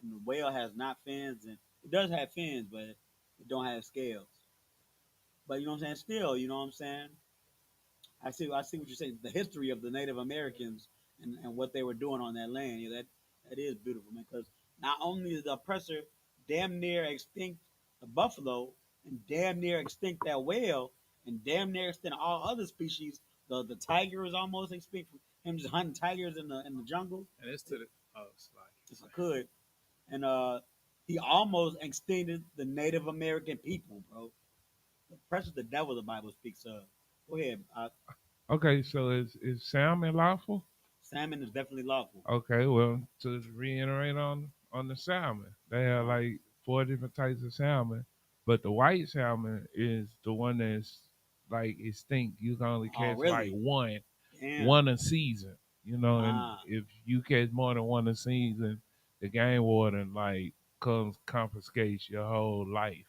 And the whale has not fins, and it does have fins, but it don't have scales. But you know what I'm saying? Still, you know what I'm saying? I see what you're saying. The history of the Native Americans and what they were doing on that land. Yeah, that is beautiful, man. Because not only is the oppressor damn near extinct the buffalo and damn near extinct that whale and damn near extinct all other species. The tiger is almost extinct from him just hunting tigers in the jungle. And it's to the oh, it's If I could, and he almost extincted the Native American people, bro. The oppressor's the devil. The Bible speaks of. Go ahead. Okay. So is salmon lawful? Salmon is definitely lawful. Okay. Well, to reiterate on the salmon, they have Uh, like four different types of salmon, but the white salmon is the one that's like extinct. You can only oh, catch like really? one Damn. one a season. And Ah, if you catch more than one a season, the game warden like comes confiscates your whole life.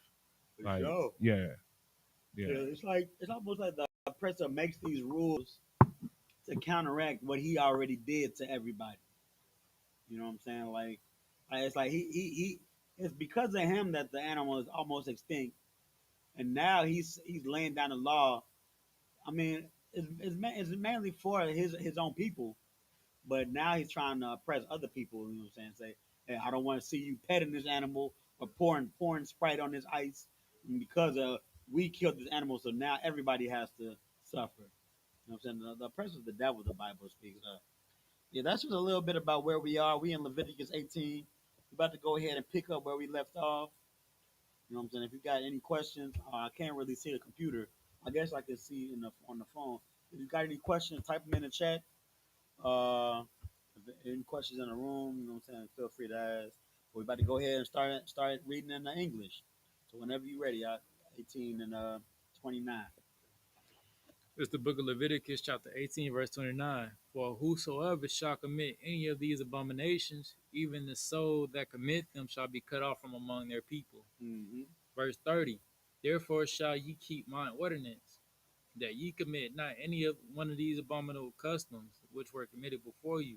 for Like, sure. yeah, yeah, Yeah, it's almost like the oppressor makes these rules to counteract what he already did to everybody. You know what I'm saying? Like it's like he it's because of him that the animal is almost extinct, and now he's laying down the law. I mean, it's mainly for his own people, but now he's trying to oppress other people. You know what I'm saying? Say, hey, I don't want to see you petting this animal or pouring Sprite on this ice because we killed this animal, so now everybody has to suffer. You know what I'm saying? The oppressor is the devil. The Bible speaks of. Yeah, that's just a little bit about where we are. We in Leviticus 18. We're about to go ahead and pick up where we left off. You know what I'm saying? If you got any questions, I can't really see the computer. I guess I can see on the phone. If you got any questions, type them in the chat. Uh, if any questions in the room, you know what I'm saying? Feel free to ask. We're about to go ahead and start reading in the English. So whenever you're ready, 18 and 29. It's the book of Leviticus, chapter 18, verse 29. For whosoever shall commit any of these abominations, even the soul that commit them shall be cut off from among their people. Mm-hmm. Verse 30. Therefore shall ye keep mine ordinance, that ye commit not any of one of these abominable customs which were committed before you,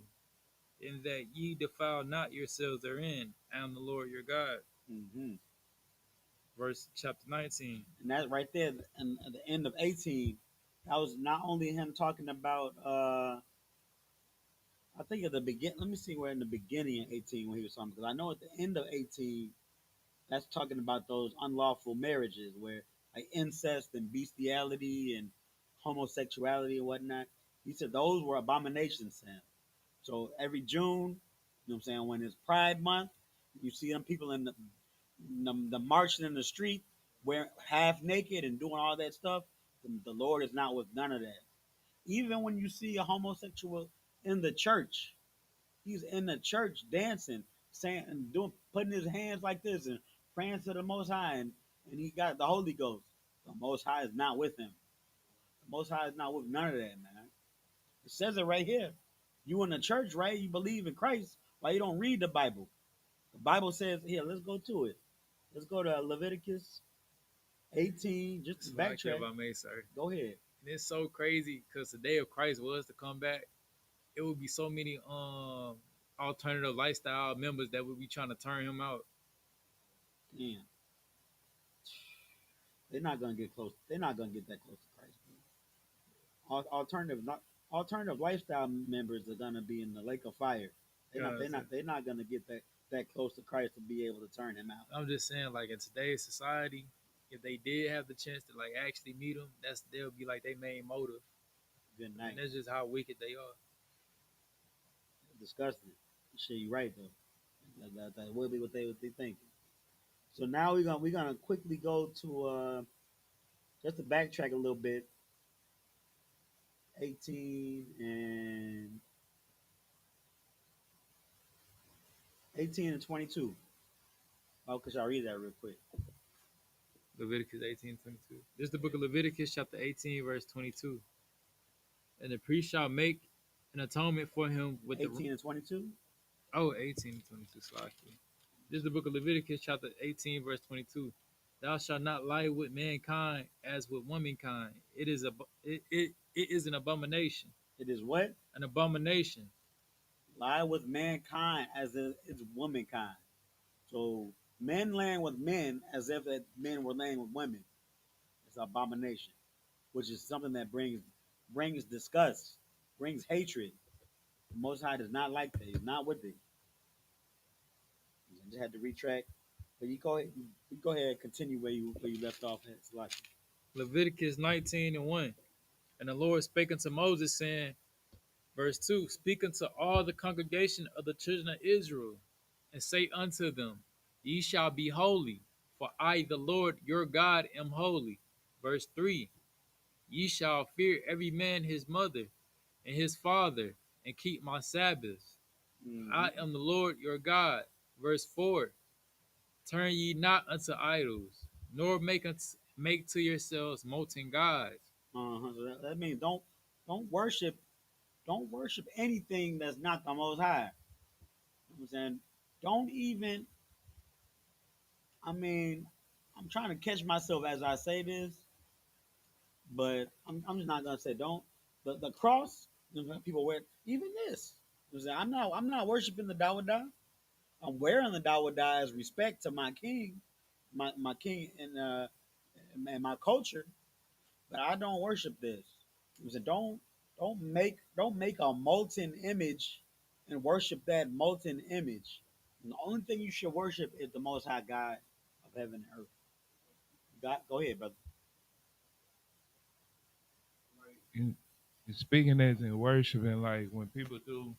and that ye defile not yourselves therein. I am the Lord your God. Mm-hmm. Verse chapter 19. And that right there, and at the end of 18, that was not only him talking about. I think at the begin. Let me see where in the beginning of 18 when he was talking, because I know at the end of 18 that's talking about those unlawful marriages where like incest and bestiality and homosexuality and whatnot. He said those were abominations to him. So every June, you know what I'm saying, when it's Pride Month, you see them people in the marching in the street, wearing half naked and doing all that stuff. The Lord is not with none of that. Even when you see a homosexual in the church, he's in the church dancing, saying and doing, putting his hands like this and praying to the Most High, and he got the Holy Ghost. The Most High is not with him. The Most High is not with none of that, man. It says it right here. You in the church, right? You believe in Christ. Why you don't read the Bible? The Bible says here. Let's go to it. Let's go to Leviticus 18. Just to It's like if backtrack. I may, sir. Go ahead. And it's so crazy because the day of Christ was to come back. It would be so many alternative lifestyle members that would be trying to turn him out. Damn, they're not gonna get close. They're not gonna get that close to Christ. Alternative, not alternative lifestyle members are gonna be in the lake of fire. You know what I'm saying? They're not gonna get that close to Christ to be able to turn him out. I'm just saying, like in today's society, if they did have the chance to like actually meet him, they'll be like their main motive, Good and night. that's just how wicked they are. Disgusting. Shit, you right though. That will be what they thinking. So now we're gonna quickly go to just to backtrack a little bit. 18 and 22. Oh, cause I'll read that real quick. Leviticus 18:22. This is the book of Leviticus, chapter 18, verse 22. And the priest shall make an atonement for him with 18 and 22. 18:22. Slaki. This is the book of Leviticus, chapter 18, verse 22. Thou shalt not lie with mankind as with womankind. It is an abomination. It is what? An abomination. Lie with mankind as if it's womankind. So men laying with men as if that men were laying with women. It's an abomination, which is something that brings disgust, brings hatred. The Most High does not like that. He's not with it. I just had to retract. But you go ahead and continue where you left off at. It's like Leviticus 19 and 1. And the Lord spake unto Moses, saying, verse 2, speak unto all the congregation of the children of Israel, and say unto them, ye shall be holy, for I, the Lord your God, am holy. Verse 3, ye shall fear every man his mother and his father, and keep my Sabbaths. mm-hmm. I am the Lord your God. Verse 4, turn ye not unto idols, nor make to yourselves molten gods. So that means don't worship don't worship anything that's not the Most High. You know what I'm saying? Don't even. I mean, I'm trying to catch myself as I say this, but I'm just not gonna say don't. The cross, you know, people wear even this. You know what I'm not worshiping the Dawadah. I'm wearing the Dawadah as respect to my king, my king and my culture, but I don't worship this. You know what I'm saying? Don't make a molten image and worship that molten image. And the only thing you should worship is the Most High God of heaven and earth. God, go ahead, brother. in, in speaking as in worshiping, like when people do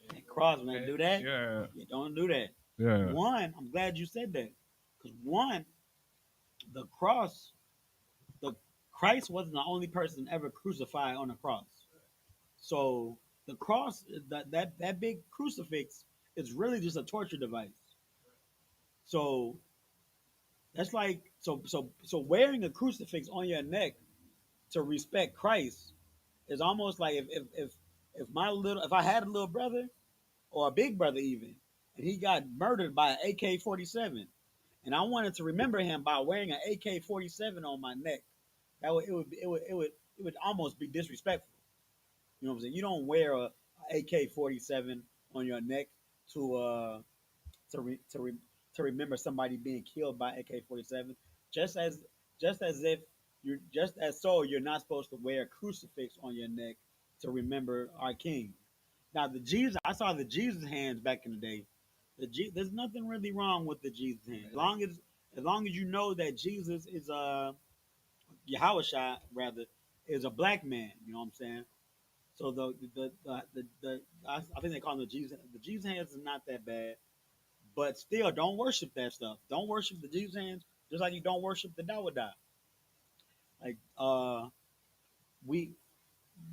That cross, man, that, do that. yeah, You don't do that. yeah, One, I'm glad you said that, because one, the cross, the Christ wasn't the only person ever crucified on a cross. So the cross, that big crucifix, is really just a torture device. So that's like so wearing a crucifix on your neck to respect Christ is almost like if my little if I had a little brother or a big brother even, and he got murdered by an AK-47, and I wanted to remember him by wearing an AK-47 on my neck. That would it would almost be disrespectful. You know what I'm saying? You don't wear a AK-47 on your neck to to re, to re, to remember somebody being killed by AK-47. Just as just as if you're just as so you're not supposed to wear a crucifix on your neck to remember our King. Now the Jesus, I saw the Jesus hands back in the day. There's nothing really wrong with the Jesus hands, as long as you know that Jesus is Yahushua rather is a black man. You know what I'm saying? So I think they call him the Jesus. The Jesus hands is not that bad, but still, don't worship that stuff. Don't worship the Jesus hands, just like you don't worship the Dawadah. Like we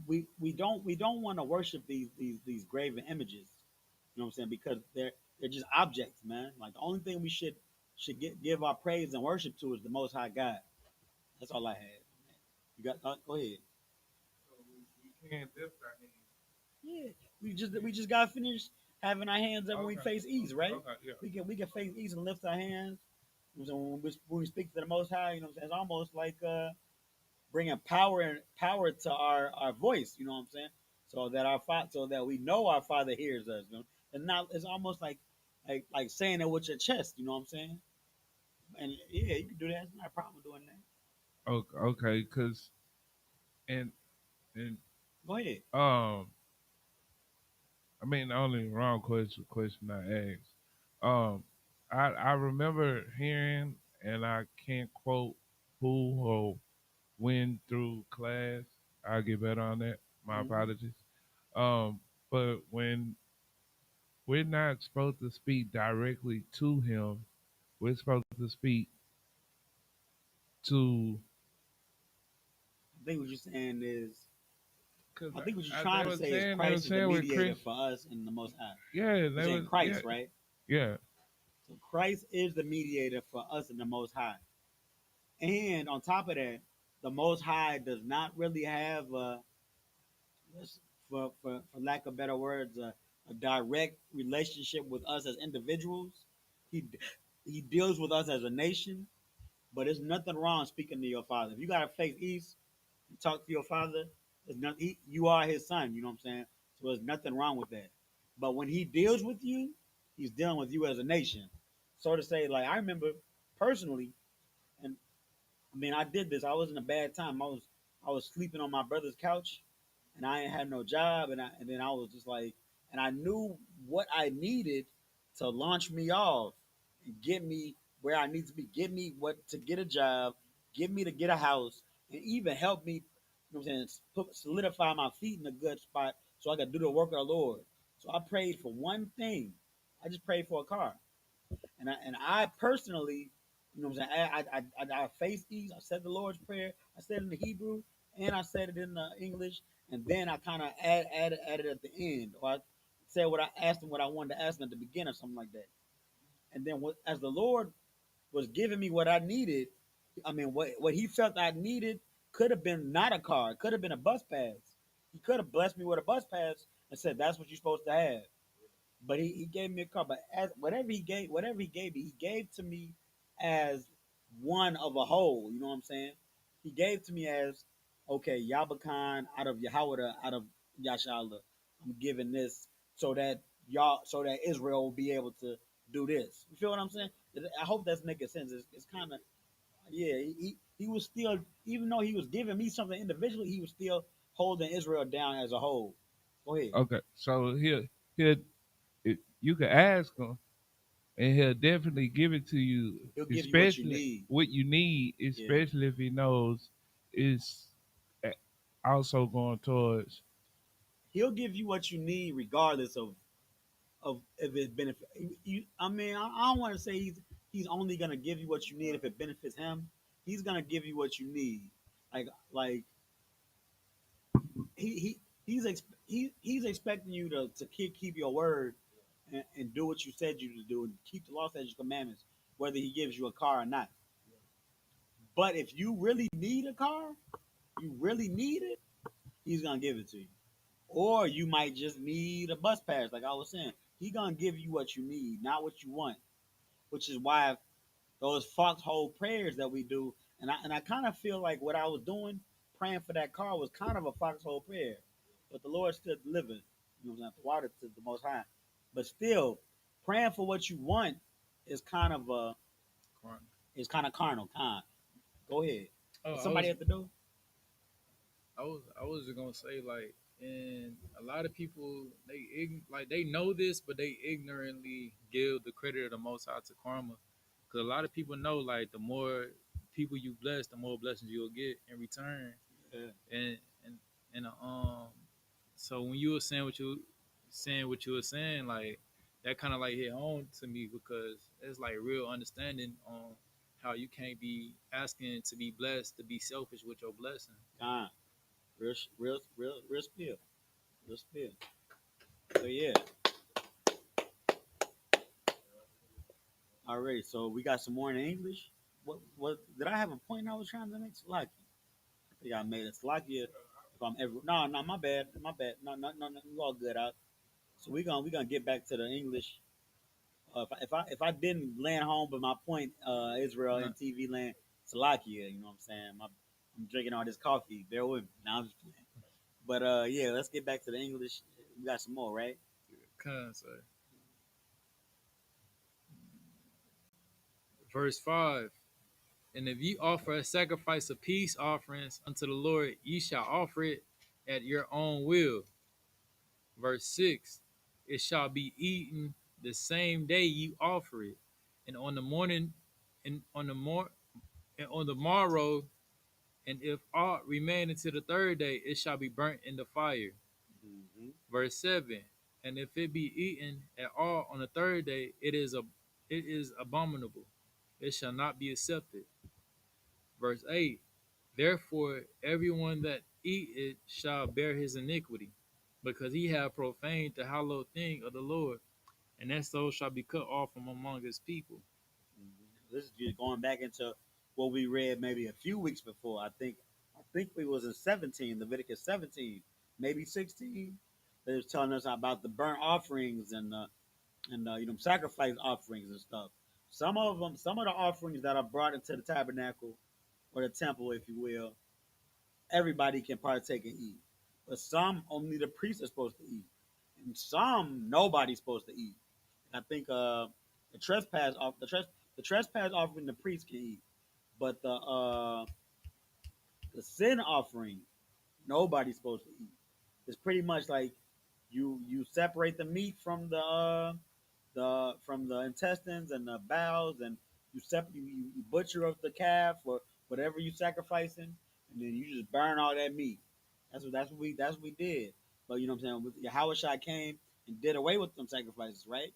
we don't want to worship these graven images. You know what I'm saying? Because they're just objects, man. Like the only thing we should give our praise and worship to is the Most High God. That's all I had. You got go ahead. so we can't lift our hands. Yeah, we just got finished having our hands up when we Okay, face east, right? okay, yeah. We can face east and lift our hands. So when we speak to the Most High, you know, what I'm saying, it's almost like bringing power to our voice. You know what I'm saying? So that so that we know our Father hears us. You know? And now it's almost like saying it with your chest. You know what I'm saying? And yeah, you can do that. It's not a problem doing that. Okay, okay, cause and and Go ahead. um, I mean the only wrong question I asked. Um, I remember hearing, and I can't quote who or when through class. I'll get better on that. My Mm-hmm. apologies. Um, but when we're not supposed to speak directly to him, we're supposed to speak to. I think what you're saying is, Cause I think what you're they trying to were say is saying Christ is the with mediator Chris. for us and the Most High. Yeah, You're they saying was yeah Christ, right? yeah. So Christ is the mediator for us and the Most High. And on top of that, the Most High does not really have for lack of better words, a direct relationship with us as individuals. He he deals with us as a nation, but there's nothing wrong speaking to your father. If you got to face east and talk to your father, you are his son. You know what I'm saying? So there's nothing wrong with that. But when he deals with you, he's dealing with you as a nation. So to say, like I remember personally, and I mean I did this. I was in a bad time. I was sleeping on my brother's couch, and I ain't had no job, and then I was just like, and I knew what I needed to launch me off and get me where I need to be, get me what to get a job, get me to get a house, and even help me, you know what I'm saying, solidify my feet in a good spot so I could do the work of the Lord. So I prayed for one thing. I just prayed for a car. And I personally, you know what I'm saying, I faced these. I said the Lord's Prayer. I said it in the Hebrew and I said it in the English. And then I kind of added at the end. Or I said what I asked him, what I wanted to ask him at the beginning or something like that. And then as the Lord was giving me what I needed, I mean, what he felt I needed could have been not a car. It could have been a bus pass. He could have blessed me with a bus pass and said that's what you're supposed to have. But he gave me a car. But as whatever he gave me, he gave to me as one of a whole. You know what I'm saying? He gave to me as okay, Yabakan out of Yahweh, out of Yashala. I'm giving this so that so that Israel will be able to do this. You feel what I'm saying? I hope that's making sense. It's kind of yeah. He was still, even though he was giving me something individually, he was still holding Israel down as a whole. Go ahead. Okay, so he'll you can ask him, and he'll definitely give it to you, He'll give you what you especially need. what you need, Yeah. especially if he knows it's also going towards. He'll give you what you need regardless of if it benefits you. I mean, I don't want to say he's only gonna give you what you need if it benefits him. He's gonna give you what you need. Like he he's expecting you to keep your word and do what you said you to do and keep the law, statutes, commandments, whether he gives you a car or not. But if you really need a car, you really need it, he's gonna give it to you. Or you might just need a bus pass, like I was saying. He gonna give you what you need, not what you want. Which is why those foxhole prayers that we do, and I kind of feel like what I was doing, praying for that car, was kind of a foxhole prayer. But the Lord still delivered. You know what I'm saying? The water to the Most High. But still, praying for what you want is kind of carnal. Go ahead. Oh, Is somebody at the door? I was just gonna say like, and a lot of people like they know this, but they ignorantly give the credit of the Most High to karma, because a lot of people know like the more people you bless, the more blessings you'll get in return, Yeah. and and and so when you were saying what you were saying, like that kind of like hit home to me because it's like real understanding on how you can't be asking to be blessed to be selfish with your blessing. Con. Real spill. Real spill. So yeah. Alright, so we got some more in English. What did I have a point I was trying to make? Salaki. I think I made it. Salaki. If I'm ever no, my bad. My bad. No, you all good out. So we gonna get back to the English. If I didn't land home, but my point, Israel No, and TV land, Salakia, you know what I'm saying? I'm drinking all this coffee. Bear with me. Now I'm just playing. But yeah, let's get back to the English. We got some more, right? so verse 5. And if ye offer a sacrifice of peace offerings unto the Lord, ye shall offer it at your own will. Verse 6. It shall be eaten the same day ye offer it, and on the morning, and and on the morrow, and if aught remain until the third day, it shall be burnt in the fire. Mm-hmm. Verse 7. And if it be eaten at all on the third day, it is abominable. It shall not be accepted. Verse 8. Therefore, everyone that eat it shall bear his iniquity, because he have profaned the hallowed thing of the Lord, and that soul shall be cut off from among his people. This is just going back into what we read maybe a few weeks before. I think we was in 17, Leviticus 17, maybe 16. They was telling us about the burnt offerings and sacrifice offerings and stuff. Some of the offerings that are brought into the tabernacle or the temple, if you will, everybody can partake and eat. But some only the priest is supposed to eat, and some nobody's supposed to eat. I think the trespass offering the priest can eat, but the sin offering nobody's supposed to eat. It's pretty much like you separate the meat from the intestines and the bowels, and you butcher up the calf or whatever you sacrificing, and then you just burn all that meat. That's what we did. But you know what I'm saying? Yahweh came and did away with them sacrifices, right?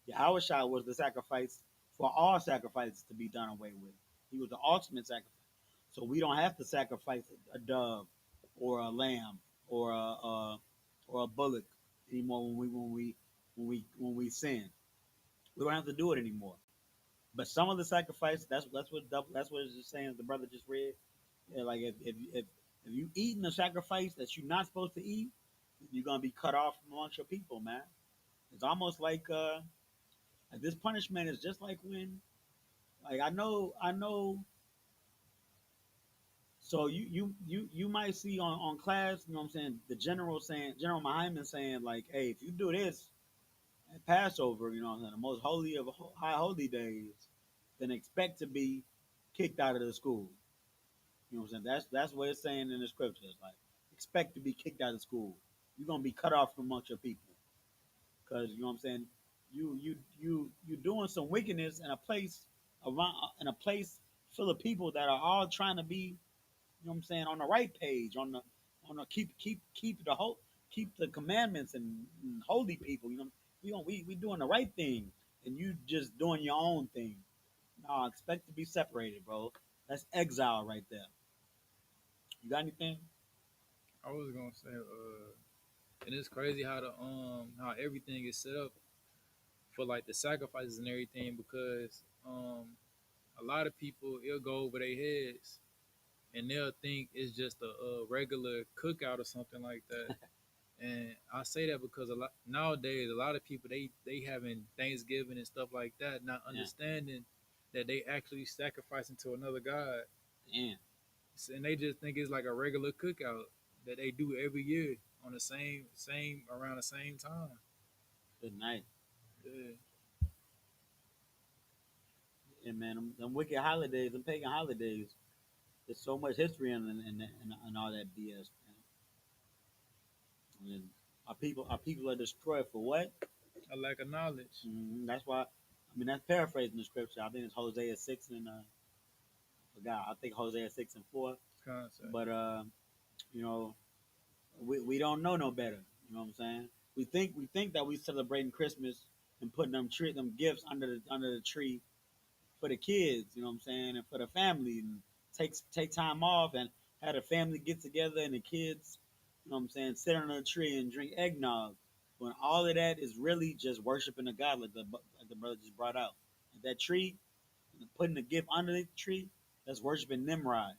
Yahweh was the sacrifice for all sacrifices to be done away with. He was the ultimate sacrifice. So we don't have to sacrifice a dove or a lamb or a bullock anymore when we sin. We don't have to do it anymore. But some of the sacrifice, that's what it's just saying. The brother just read, yeah, like if If you eating a sacrifice that you're not supposed to eat, you're gonna be cut off from amongst your people, man. It's almost like this punishment is just like when, like I know. So you might see on class, you know what I'm saying, the general saying, General Muhammad saying like, hey, if you do this at Passover, you know what I'm saying, the most holy of high holy days, then expect to be kicked out of the school. You know what I'm saying? That's what it's saying in the scriptures. Like, expect to be kicked out of school. You're gonna be cut off from amongst your people, because you know what I'm saying. You doing some wickedness in a place around in a place full of people that are all trying to be, you know what I'm saying, on the right page, on the keep the whole keep the commandments and holy people. You know, we doing the right thing, and you just doing your own thing. No, expect to be separated, bro. That's exile right there. You got anything? I was gonna say, and it's crazy how everything is set up for like the sacrifices and everything because a lot of people it'll go over their heads and they'll think it's just a regular cookout or something like that. And I say that because a lot nowadays a lot of people they having Thanksgiving and stuff like that, not Yeah. understanding that they actually sacrificing to another god, Damn. and they just think it's like a regular cookout that they do every year on the same around the same time. Good night. Yeah, And man, them wicked holidays, them pagan holidays. There's so much history in all that BS, man. And our people are destroyed for what? a lack of knowledge That's why. I mean, that's paraphrasing the scripture. I think it's Hosea 6 and forgot. I think Hosea 6:4. concept. But you know, we don't know no better. You know what I'm saying? We think that we celebrating Christmas and putting them gifts under the tree for the kids, you know what I'm saying, and for the family, and take time off and have a family get together and the kids, you know what I'm saying, sit under a tree and drink eggnog. When all of that is really just worshiping the God, like the brother just brought out. That tree, putting the gift under the tree, that's worshiping Nimrod.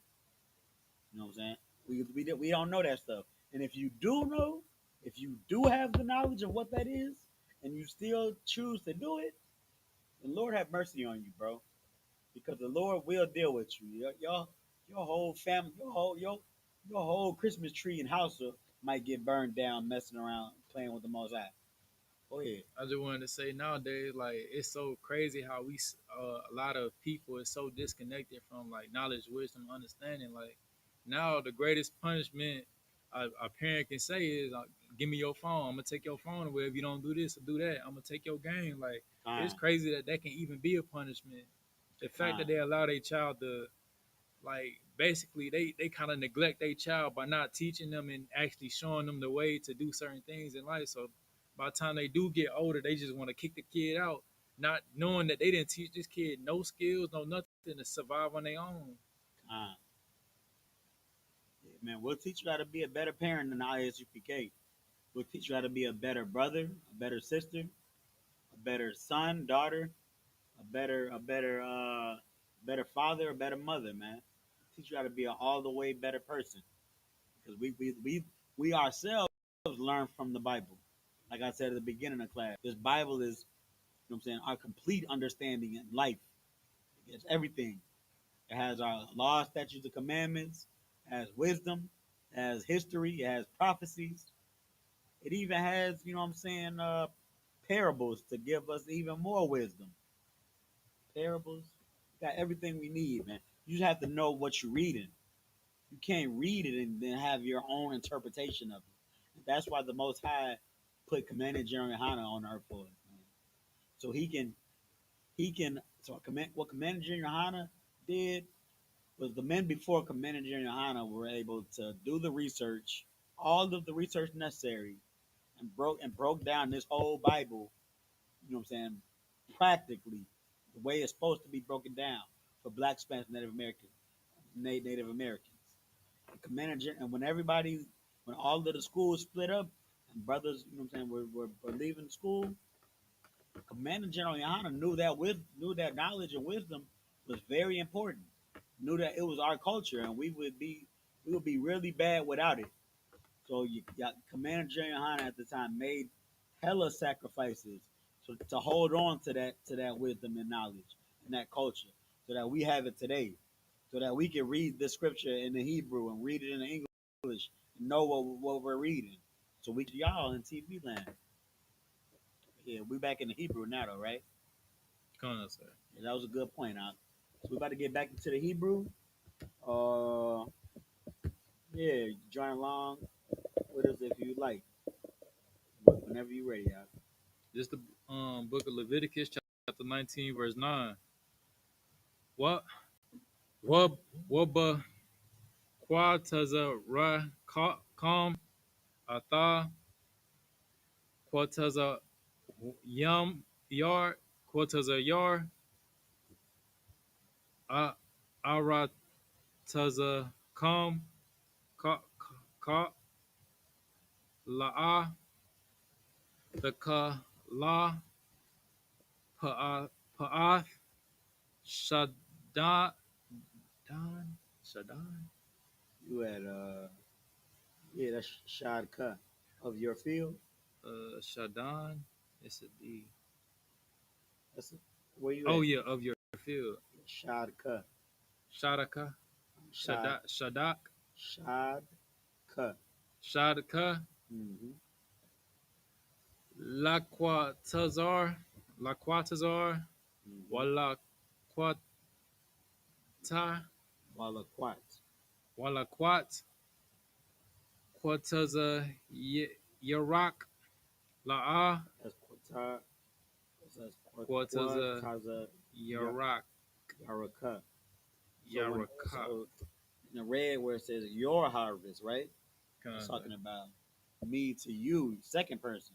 You know what I'm saying? We don't know that stuff. And if you do know, if you do have the knowledge of what that is, and you still choose to do it, the Lord have mercy on you, bro, because the Lord will deal with you. Your whole family, your whole Christmas tree and house might get burned down messing around playing with the Most High. Go ahead. I just wanted to say nowadays, like it's so crazy how a lot of people is so disconnected from like knowledge, wisdom, understanding. Like now, the greatest punishment a parent can say is, "Give me your phone. I'm gonna take your phone away if you don't do this or do that. I'm gonna take your game." Like it's Time, crazy that that can even be a punishment. The fact that time, they allow their child to like basically they kind of neglect their child by not teaching them and actually showing them the way to do certain things in life. So by the time they do get older, they just want to kick the kid out, not knowing that they didn't teach this kid no skills, no nothing to survive on their own. time. Yeah, man, we'll teach you how to be a better parent than I.S.U.P.K. We'll teach you how to be a better brother, a better sister, a better son, daughter, a better father, a better mother, man. Teach you how to be an all the way better person, because we ourselves learn from the Bible. Like I said at the beginning of class, this Bible is, you know what I'm saying, our complete understanding in life. It's everything. It has our laws, statutes, and commandments. It has wisdom. It has history. It has prophecies. It even has, you know what I'm saying, parables to give us even more wisdom. Parables. Got everything we need, man. You just have to know what you're reading. You can't read it and then have your own interpretation of it. That's why the Most High put Commander General YAHANNA on earth for us, man. So what Commander General YAHANNA did was the men before Commander General YAHANNA were able to do the research, all of the research necessary, and broke down this whole Bible, you know what I'm saying, practically the way it's supposed to be broken down for Black, Spanish, Native Americans. And when all of the schools split up and brothers, you know what I'm saying, were leaving school, Commander General YAHANNA knew that knowledge and wisdom was very important. Knew that it was our culture, and We would be really bad without it. So you got Commander Yohana at the time made hella sacrifices to hold on to that wisdom and knowledge and that culture, so that we have it today, so that we can read the scripture in the Hebrew and read it in the English and know what we're reading. So we y'all in TV land. Yeah, we back in the Hebrew now though, right? Come on, sir. Yeah, that was a good point. So we about to get back into the Hebrew. Uh, yeah, join along with us if you like. Whenever you're ready, y'all. Just the book of Leviticus, chapter 19, verse 9. What? Waba Quataza Ra Kam Ata Quataza Yam Yar Quataza Yar Arataza Kam Ka La'a the Ka La Pa'ath Shadan Shadan You had yeah, that's Shadka of your field. Shadan. It's a D. That's it. Where you Oh at? yeah, of your field. Shadka. Shadaka. Shad Shadak. Shadka. Shadaka. Mm-hmm. Laquatazar. Laquatazar. Mm-hmm. Walaquata. Walaquat. Walaquat. Quataza Yarak. La'a. That's Quata. That's Quataza Quataza Yarak. Yaraka. Yaraka. So in the red where it says your harvest, right? It's Kinda. talking about me to you, second person,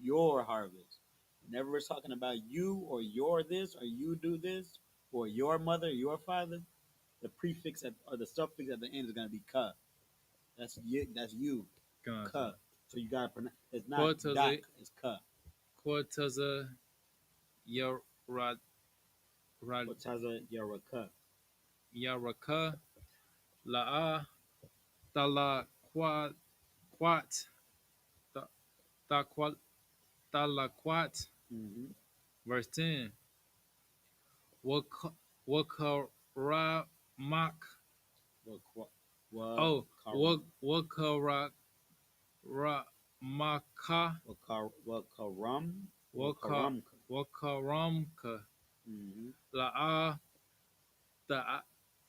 your harvest. Whenever it's talking about you or your this or you do this or your mother, your father, the prefix or the suffix at the end is gonna be ka. That's you. That's you. Kinda. Ka. So you gotta pronounce. It's not dak. Quataza It's ka. Quataza Yarat. Wataza yaraka. Yaraka. La'a. Tala Quat. Taquat. Talaquat. Mm-hmm. Verse 10. Wakaramak. Wa Oh, karam. Wakaramaka. Wa karam. Wa Waka karamka. Wakaramka. Mm-hmm. La the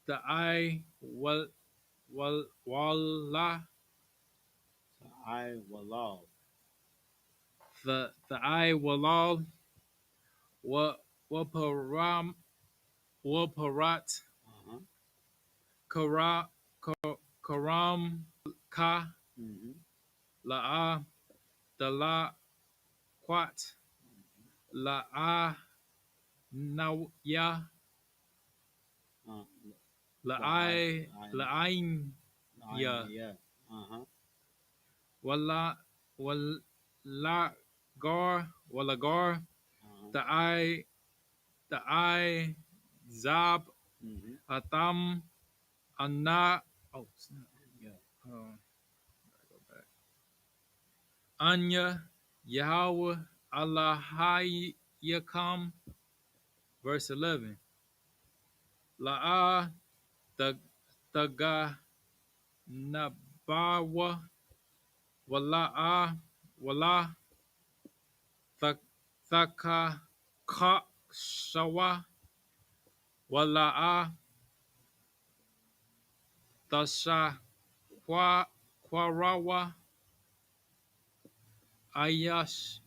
the I walla So I walal. the I wallal wa waparam waparat Uh-huh. kara karam ka Mm-hmm. la the la quat la now ya Uh, la ain ya yeah. Uh-huh. walla walla gar Uh-huh. the I zab Mm-hmm. atam anna oh snap. Yeah. Oh, go back. Anya Yahweh Allahayakam verse 11 La'a the Taga Nabawa Wala'a Wala Thaka Ka Shawa Wala'a Tasha Kwarawa Ayash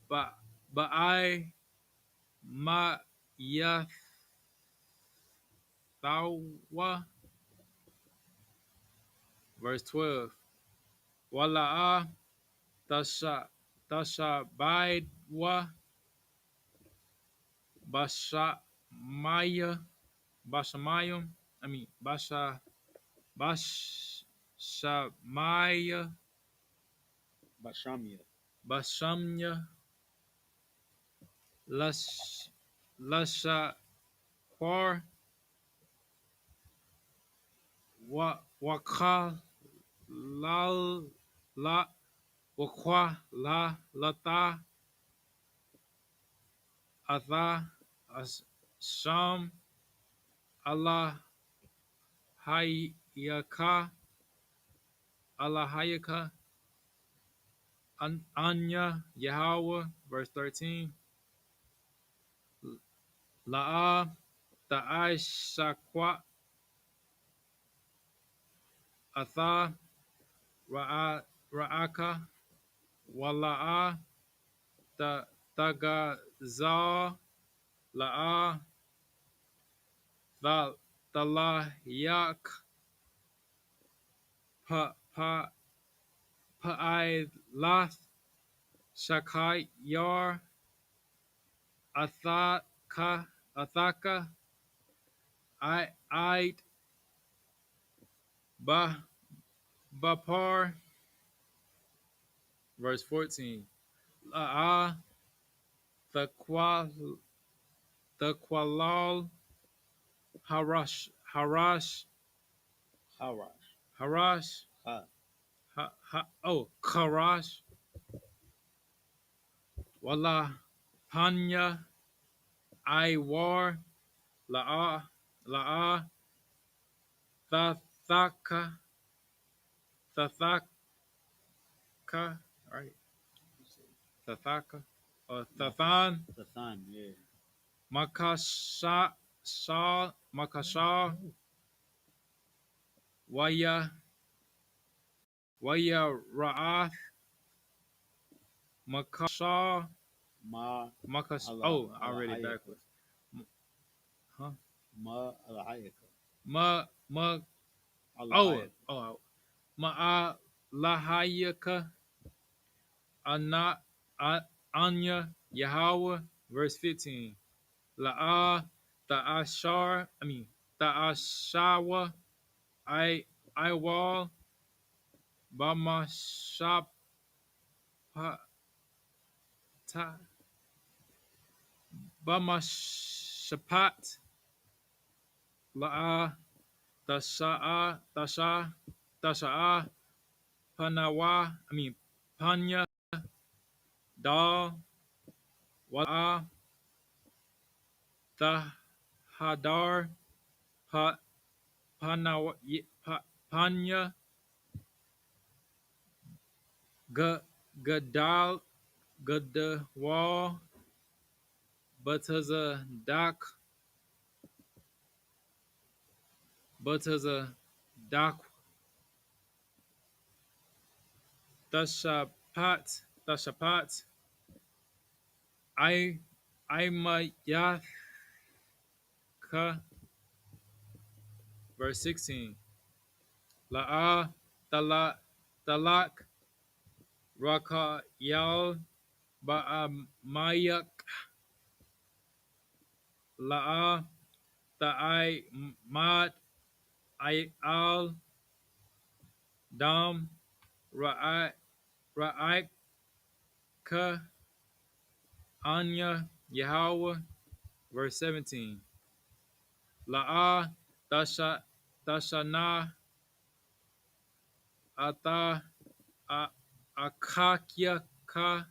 Ba'ai Ma Yathawa verse 12 Wala'a Tasha Baidwa Bashamaya Bashamayim I mean Bashamaya Bashamia. Bashamya Lasha Quar Waka la wakwa la lata atha sham Allah hayaka Allah hayaka Anya Yahweh, verse 13. La'a ta'ashakwa atha ra'aka wala'a tagaza la'a talayak pa'ailath shakai yar athaka I bapar, verse 14. La'a taqwalal harash Harash. harash Ha. karash wala panya I war la'a Tathaka, Tathaka, all right, Tathaka, or Tathan, The sun, yeah. Makasha, Waya, Ra'ath, Makasha, Ma oh, I ala read it hayaka. backwards. Huh? Ma ala hayaka. Ma, Ala hayaka. Ma'a Lahayaka, Ana, Anya, Yahweh, verse 15. La'a Ta'ashawa I wall Bama Shapata Bama Shapat La'a Tasha'a Panawa Panya Dal Wala'a Tahadar Pa Panawa Panya Gadal Gadawal Bataza Dak Tashapat Imayathka, verse 16. La'a Talak Raka Yal Ba'amayak La'a Ta'ai Mat I Al Dam Ra'aika Anya Yahweh, verse 17. La'a Tashana Ata Akakyaka.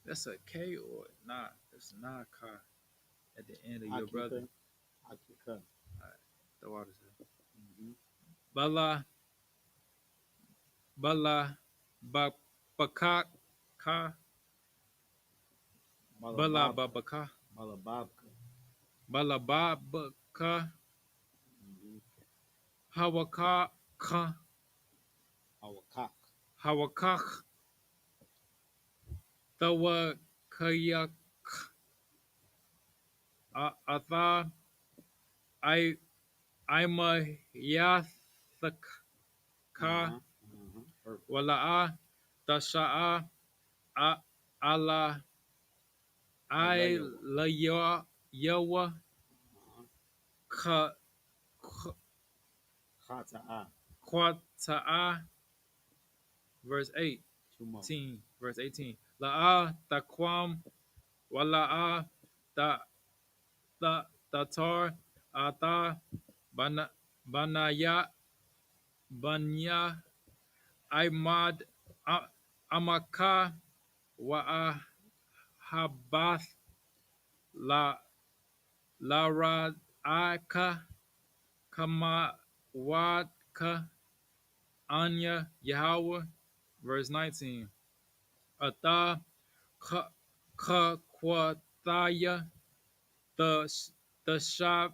That's a K or not? It's not a K at the end of your brother. Akika. The water's there. Mm-hmm. Bala Bakaka Bala Babaka Malababka. Bala Babaka Mm-hmm. Hawaka Awakak. Hawakak Tawakayak Atha Ima Yathaka Wala'a Tasha'a Ala I Yawa Kwata'a, verse 18. Verse 18. La'a Takwam Wala'a Tatar Ata Banaya, Banya, Imad, Amaka, Wa'ahabath, La Laradaka, Kamawadka, Anya, Yahweh. Verse 19. Atha, Kaquathaya, the Shab,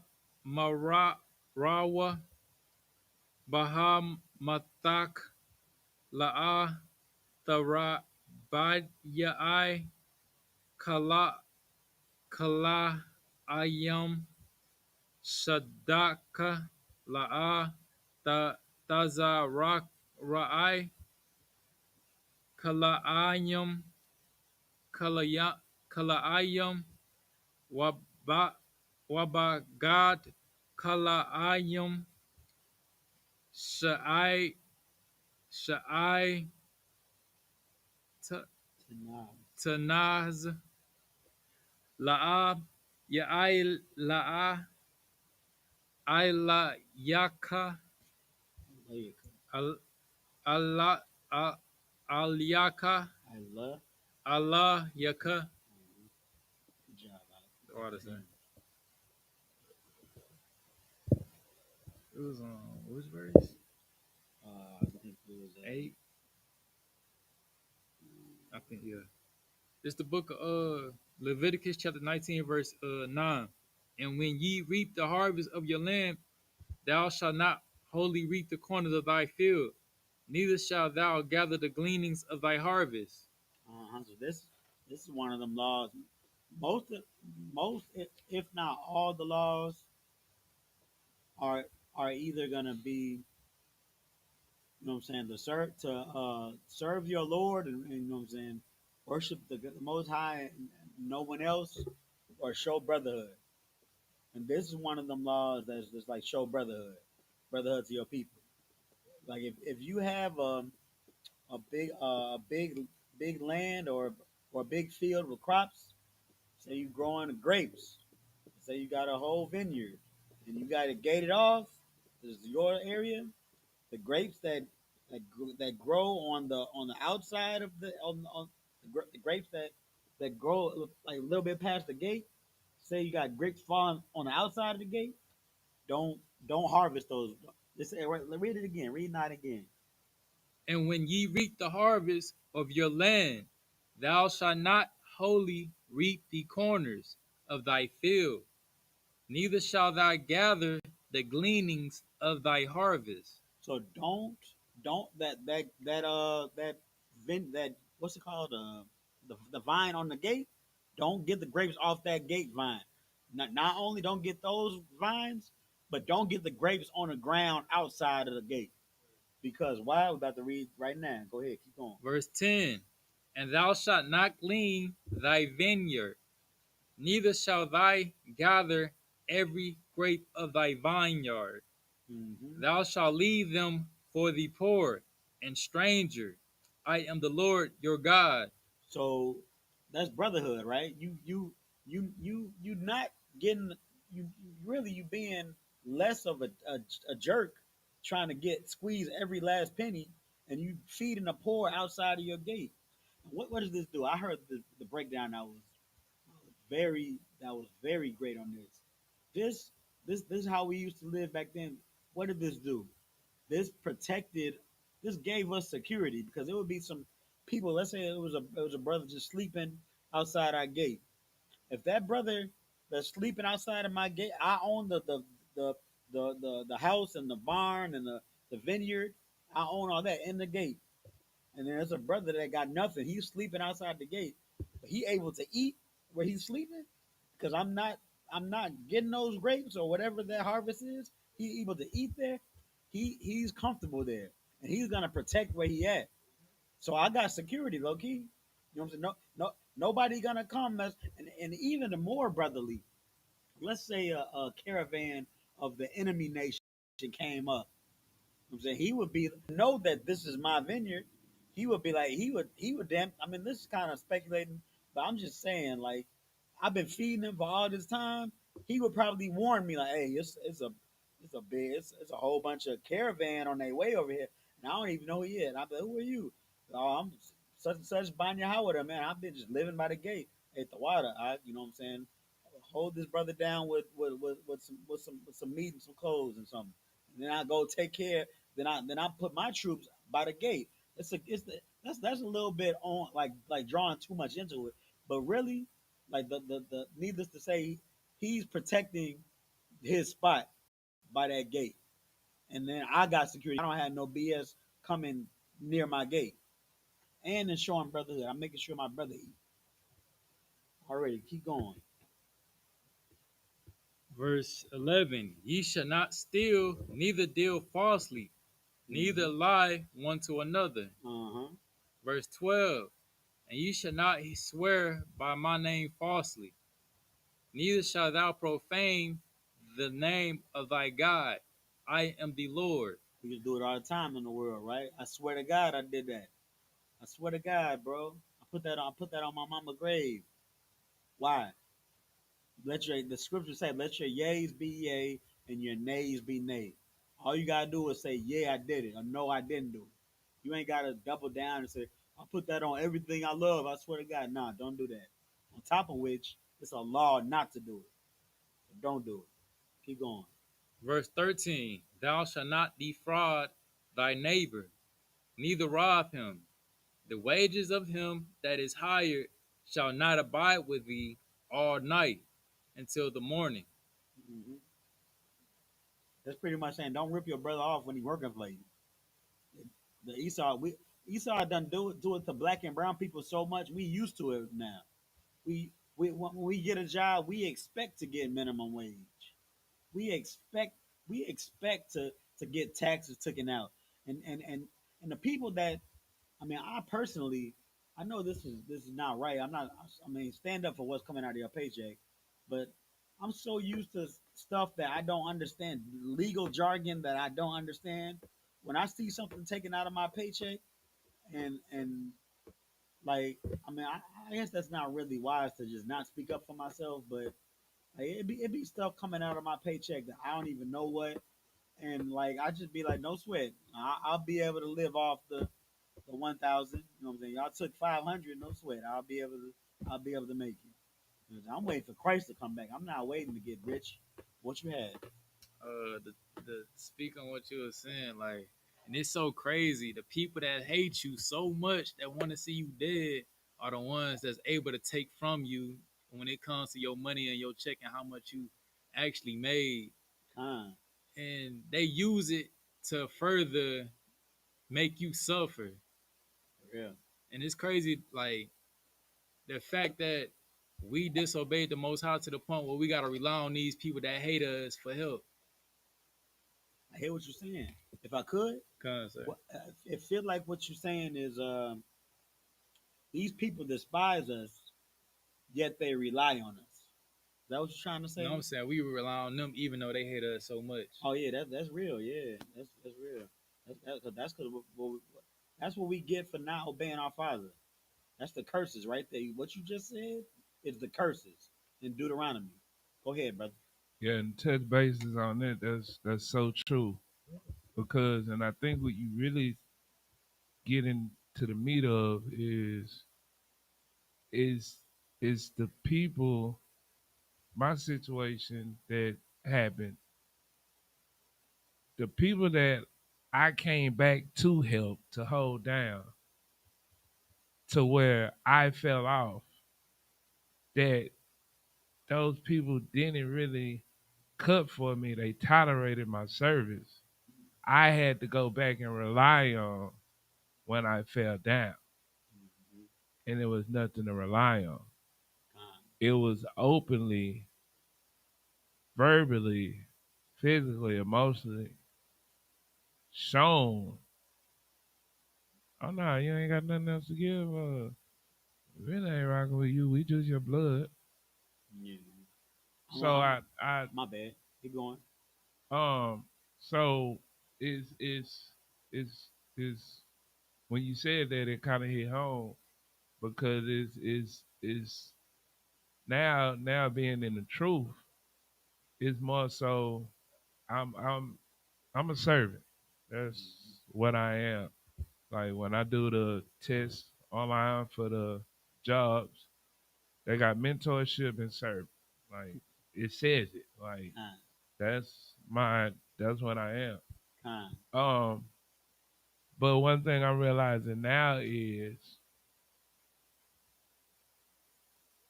Rawa, Bahamathak, La'a, Thara, Badyai, Kala Ayam, Shadaka, La'a, Tazarak, Ra'ai, Kala Ayam, Kala Ayam, Wabagad, Kala Ayam, Sha'ai, Sha'ai, Tonight. Tanaz, La'ab, Ya'ai, La'a, Ayla, Yaka, Like, Allah, Alyaka, I love. Allah, Yaka. Good job, What is it? It was on which verse? I think it was 8. I think, yeah. It's the book of Leviticus chapter 19, verse 9. And when ye reap the harvest of your land, thou shalt not wholly reap the corners of thy field, neither shalt thou gather the gleanings of thy harvest. So this is one of them laws. Most of, most if not all the laws are are either gonna be, you know what I'm saying, serve your Lord, and you know what I'm saying, worship the Most High and no one else, or show brotherhood. And this is one of them laws that's just like show brotherhood to your people. Like if you have a big land or a big field with crops, say you growing grapes, say you got a whole vineyard, and you got it gated off. This is your area. The grapes that grow on the outside of on the grapes that grow like a little bit past the gate. Say you got grapes falling on the outside of the gate. Don't don't harvest those. Read it again. Read not again. And when ye reap the harvest of your land, thou shalt not wholly reap the corners of thy field, neither shalt thou gather the gleanings of thy harvest. So don't that what's it called, the vine on the gate. Don't get the grapes off that gate vine. Not only don't get those vines, but don't get the grapes on the ground outside of the gate. Because why? We're about to read right now. Go ahead, keep going. Verse 10. And thou shalt not glean thy vineyard, neither shalt thou gather every grape of thy vineyard. Mm-hmm. Thou shalt leave them for the poor and stranger. I am the Lord your God. So that's brotherhood, right? You not getting you really you being less of a jerk, trying to get squeeze every last penny, and you feeding the poor outside of your gate. What does this do? I heard the breakdown that was very great on this. This is how we used to live back then. What did this do? This protected. This gave us security because it would be some people. Let's say it was a brother just sleeping outside our gate. If that brother that's sleeping outside of my gate, I own the the house and the barn and the vineyard. I own all that in the gate. And then there's a brother that got nothing. He's sleeping outside the gate, but he able to eat where he's sleeping because I'm not getting those grapes or whatever that harvest is. He able to eat there. He's comfortable there, and he's gonna protect where he at. So I got security, low key. You know what I'm saying? No, nobody gonna come and even the more brotherly. Let's say a caravan of the enemy nation came up. You know what I'm saying, he would be know that this is my vineyard. He would be like he would damn. I mean, this is kind of speculating, but I'm just saying, like, I've been feeding him for all this time. He would probably warn me like, hey, it's a whole bunch of caravan on their way over here, and I don't even know who he is. And I'm like, who are you? Oh, I'm such and such Banya Howard, man. I've been just living by the gate at the water. You know what I'm saying? Hold this brother down with some meat and some clothes and something. And then I go take care. Then I put my troops by the gate. That's a little bit on like drawing too much into it. But really, like the needless to say, he's protecting his spot by that gate. And then I got security. I don't have no BS coming near my gate. And ensuring brotherhood. I'm making sure my brother eat. Already, keep going. Verse 11, ye shall not steal, neither deal falsely, neither Mm-hmm. lie one to another. Uh-huh. Verse 12, and ye shall not swear by my name falsely, neither shalt thou profane the name of thy God. I am the Lord. We just do it all the time in the world, right? I swear to God I did that. I swear to God, bro. I put that on my mama's grave. Why? The scripture say, let your yays be yay and your nays be nay. All you gotta do is say, yeah, I did it, or no, I didn't do it. You ain't gotta double down and say, I put that on everything I love. I swear to God, nah, don't do that. On top of which, it's a law not to do it. So don't do it. Keep going. Verse 13, thou shalt not defraud thy neighbor, neither rob him. The wages of him that is hired shall not abide with thee all night until the morning. Mm-hmm. That's pretty much saying don't rip your brother off when he's working for you. The Esau done do it to black and brown people so much we used to it now. We when we get a job, we expect to get minimum wage. We expect we expect to get taxes taken out. And the people that I mean, I personally I know this is not right. I mean, stand up for what's coming out of your paycheck, but I'm so used to stuff that I don't understand, legal jargon that I don't understand. When I see something taken out of my paycheck, and like I mean, I guess that's not really wise to just not speak up for myself, but like it be stuff coming out of my paycheck that I don't even know what, and like I just be like, no sweat, I'll be able to live off the 1,000. You know what I'm saying? Y'all took 500, no sweat. I'll be able to make it. I'm waiting for Christ to come back. I'm not waiting to get rich. What you had? The speak on what you were saying, like, and it's so crazy. The people that hate you so much that want to see you dead are the ones that's able to take from you when it comes to your money and your check and how much you actually made, Con. and they use it to further make you suffer. Yeah. And it's crazy, like the fact that we disobeyed the Most High to the point where we gotta rely on these people that hate us for help. I hear what you're saying. If I could, Cause it feel like what you're saying is these people despise us, yet they rely on us. Is that what you're trying to you know say? what I'm saying, we rely on them even though they hate us so much. Oh yeah, that's real. Yeah, that's real. That's what we get for not obeying our Father. That's the curses right there. What you just said is the curses in Deuteronomy. Go ahead, brother. Yeah, and touch bases on that. That's so true because, and I think what you really get into the meat of is is the people. My situation that happened, the people that I came back to help to hold down to where I fell off. That those people didn't really cut for me. They tolerated my service. I had to go back and rely on when I fell down, Mm-hmm. and there was nothing to rely on. Con. It was openly, verbally, physically, emotionally shown. Oh no, you ain't got nothing else to give. Really ain't rocking with you. We just your blood. Yeah. So I, My bad. Keep going. um, so is is is when you said that it kind of hit home because it's now being in the truth is more so. I'm a servant. That's what I am. Like when I do the test online for the jobs, they got mentorship and service. Like it says it. Like Kind, that's what I am. kind. Um, but one thing I'm realizing now is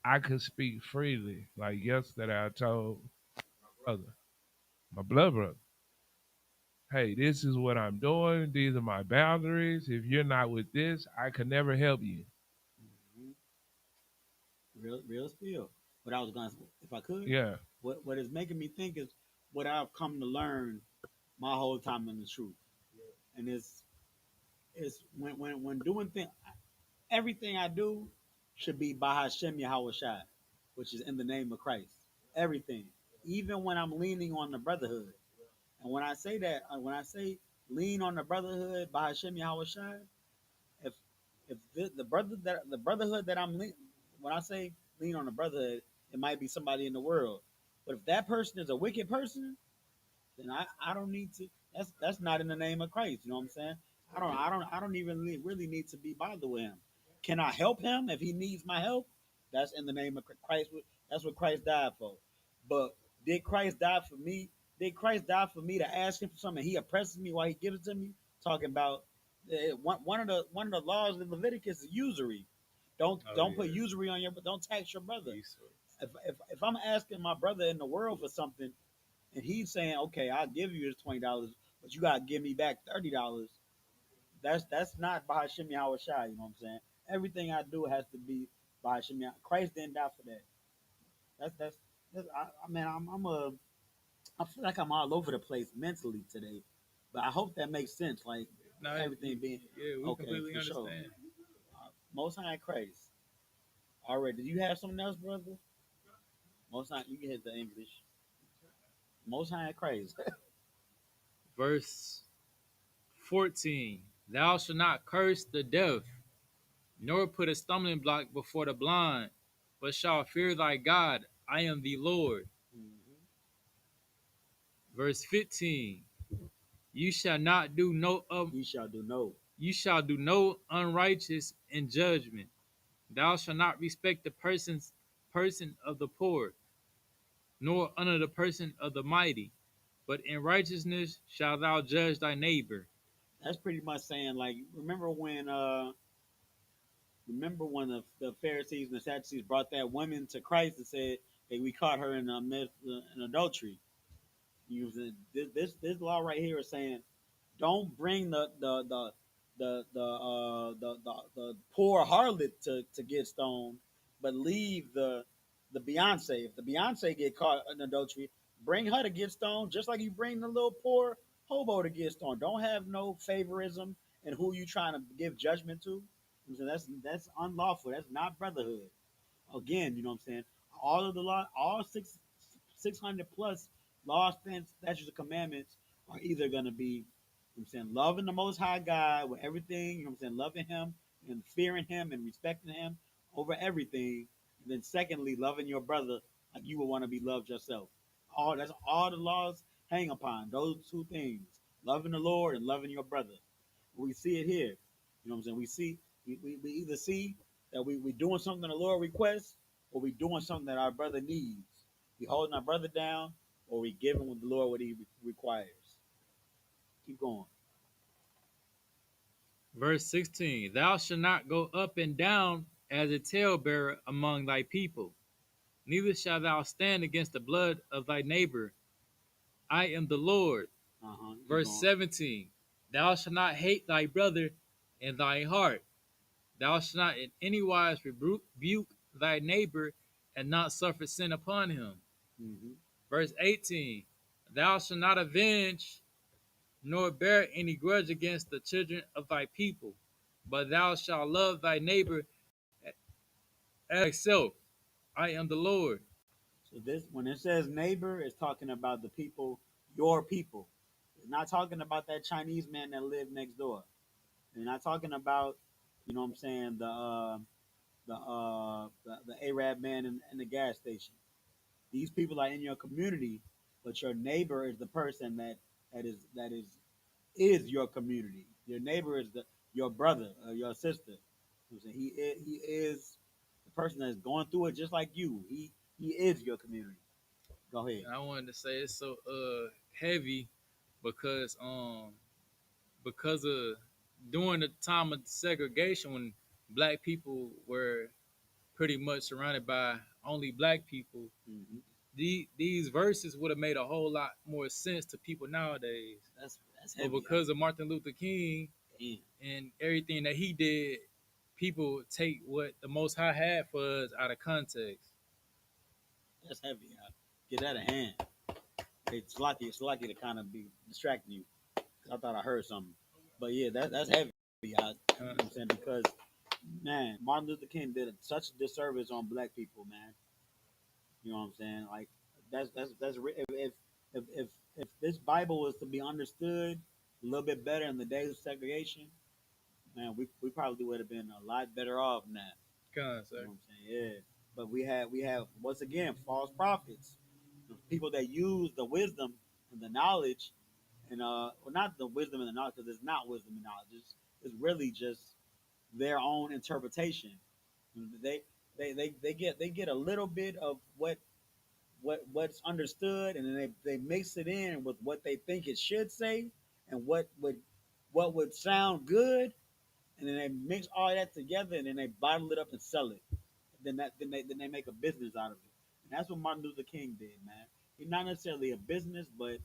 I can speak freely. Like yesterday I told brother, my blood brother, hey, this is what I'm doing. These are my boundaries. If you're not with this, I can never help you. Hmm. Real spill. What I was gonna, if I could, Yeah. what is making me think is what I've come to learn my whole time in the truth, and it's when doing things, everything I do should be by Hashem Yahushai, which is in the name of Christ. Everything, even when I'm leaning on the brotherhood, and when I say that, when I say lean on the brotherhood by Hashem Yahushai, if the brotherhood that when I say lean on the brotherhood, it might be somebody in the world, but if that person is a wicked person, then I don't need to. That's not in the name of Christ. You know what I'm saying? I don't even really need to be bothered with him. Can I help him if he needs my help? That's in the name of Christ. That's what Christ died for. But did Christ die for me? Did Christ die for me to ask him for something? He oppresses me while he gives it to me. Talking about one of the laws of Leviticus is usury. Don't put usury on your. Don't tax your brother. If I'm asking my brother in the world for something and he's saying, "Okay, I'll give you this $20, but you gotta give me back $30." That's not by Hashem Yahweh Shai. You know what I'm saying? Everything I do has to be by Hashem Yahweh. Christ didn't die for that. That's I mean, I feel like I'm all over the place mentally today, but I hope that makes sense. Like No, everything being yeah, we okay completely for sure. understand. Most High Christ. All right, did you have something else, brother? Most High, you can hit the English. Most High Christ. Verse 14. Thou shalt not curse the deaf, nor put a stumbling block before the blind, but shalt fear thy God. I am the Lord. Mhm. Verse 15. You shall not do no You shall do no. you shall do no unrighteous in judgment. Thou shalt not respect the person of the poor, nor honor the person of the mighty, but in righteousness shalt thou judge thy neighbor. That's pretty much saying like remember when the Pharisees and the Sadducees brought that woman to Christ and said, "Hey, we caught her in adultery." This law right here is saying, don't bring the poor harlot to get stoned, but leave the Beyonce. If the Beyonce get caught in adultery, bring her to get stoned, just like you bring the little poor hobo to get stoned. Don't have no favorism in who you trying to give judgment to. So that's unlawful. That's not brotherhood. Again, you know what I'm saying? All of the law, all 600 plus laws, statutes, and commandments are either going to be, you know what I'm saying, loving the Most High God with everything, you know what I'm saying, loving Him and fearing Him and respecting Him over everything. And then, secondly, loving your brother like you would want to be loved yourself. That's all the laws hang upon those two things: loving the Lord and loving your brother. We see it here. You know what I'm saying? We either see that we doing something the Lord requests, or we doing something that our brother needs. We holding our brother down, or we giving the Lord what He requires. Keep going. Verse 16. Thou shalt not go up and down as a talebearer among thy people, neither shalt thou stand against the blood of thy neighbor. I am the Lord. Keep Verse going. 17. Thou shalt not hate thy brother in thy heart. Thou shalt not in any wise rebuke thy neighbor and not suffer sin upon him. Mm-hmm. Verse 18. Thou shalt not avenge nor bear any grudge against the children of thy people, but thou shalt love thy neighbor as thyself. I am the Lord. So this, when it says neighbor, it's talking about the people, your people. It's not talking about that Chinese man that lived next door. It's not talking about, you know what I'm saying, the Arab man in the gas station. These people are in your community, but your neighbor is the person that is your community. Your neighbor is your brother or your sister. You know what I'm saying? He is the person that's going through it just like you. He is your community. Go ahead. I wanted to say it's so heavy because because of during the time of segregation when black people were pretty much surrounded by only black people, Mm-hmm. these verses would have made a whole lot more sense to people nowadays. That's But heavy. because of Martin Luther King Damn, and everything that he did, people take what the Most High had for us out of context. that's heavy. Get that a hand. It's lucky to kind of be distracting you. I thought I heard something, but yeah, that's heavy. You know what I'm saying? Because man, Martin Luther King did such a disservice on black people, man. You know what I'm saying? Like if this Bible was to be understood a little bit better in the days of segregation, man, we probably would have been a lot better off than that. Con, You sir. know what I'm saying? Yeah. But we have once again false prophets, people that use the wisdom and the knowledge, and well, not the wisdom and the knowledge, because it's not wisdom and knowledge. It's really just their own interpretation. They they get a little bit of what's understood, and then they mix it in with what they think it should say, and what would sound good, and then they mix all that together, and then they bottle it up and sell it. Then they make a business out of it. And that's what Martin Luther King did, man. He's not necessarily a business, but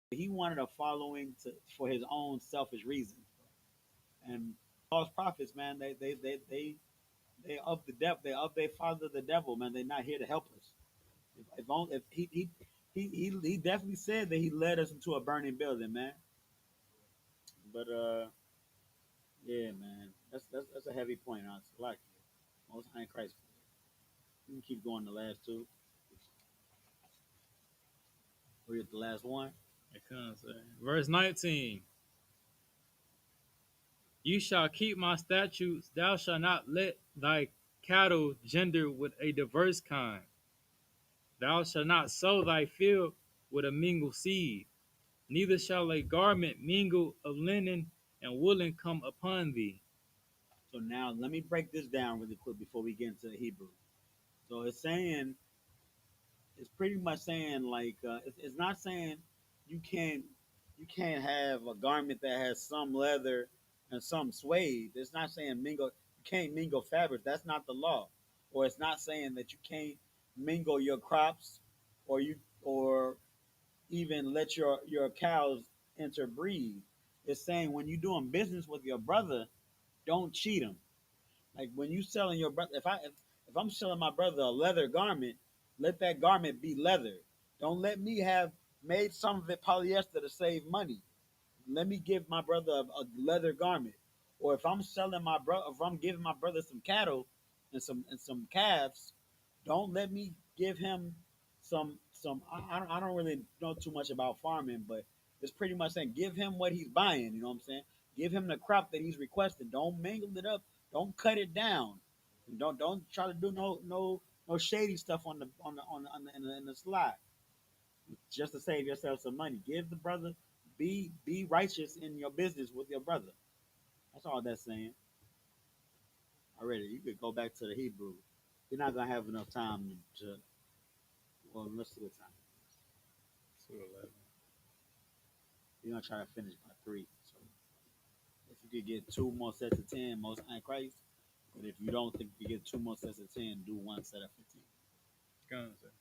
he wanted a following for his own selfish reasons. And false prophets, man, they of the devil, they father the devil, man. They're not here to help us. If he definitely said that he led us into a burning building, man. But yeah, man, that's a heavy point. I like it. Most High in Christ. You can keep going the last two. We're at the last one. Con, sir. Verse 19. You shall keep my statutes. Thou shalt not let thy cattle gender with a diverse kind. Thou shalt not sow thy field with a mingled seed. Neither shall a garment mingle of linen and woolen come upon thee. So now let me break this down really quick before we get into the Hebrew. So it's pretty much saying like it's not saying you can't you can't have a garment that has some leather and some suede. It's not saying mingle. You can't mingle fabrics. That's not the law. Or it's not saying that you can't mingle your crops, or even let your cows interbreed. It's saying when you're doing business with your brother, don't cheat him. Like when you selling your brother, if I'm selling my brother a leather garment, let that garment be leather. Don't let me have made some of it polyester to save money. Let me give my brother a leather garment. Or if I'm selling my brother, if I'm giving my brother some cattle and some calves, don't let me give him some. I don't really know too much about farming, but it's pretty much saying give him what he's buying. You know what I'm saying? Give him the crop that he's requesting. Don't mingle it up. Don't cut it down. Don't try to do no shady stuff in the slide just to save yourself some money. Give the brother, be righteous in your business with your brother. That's all that's saying. Already, you could go back to the Hebrew. You're not gonna have enough time to. Well, let's see what time. You're gonna try to finish by 3. So if you could get 2 more sets of 10, most high Christ. But if you don't think you get 2 more sets of 10, do 1 set of 15. Con, sir.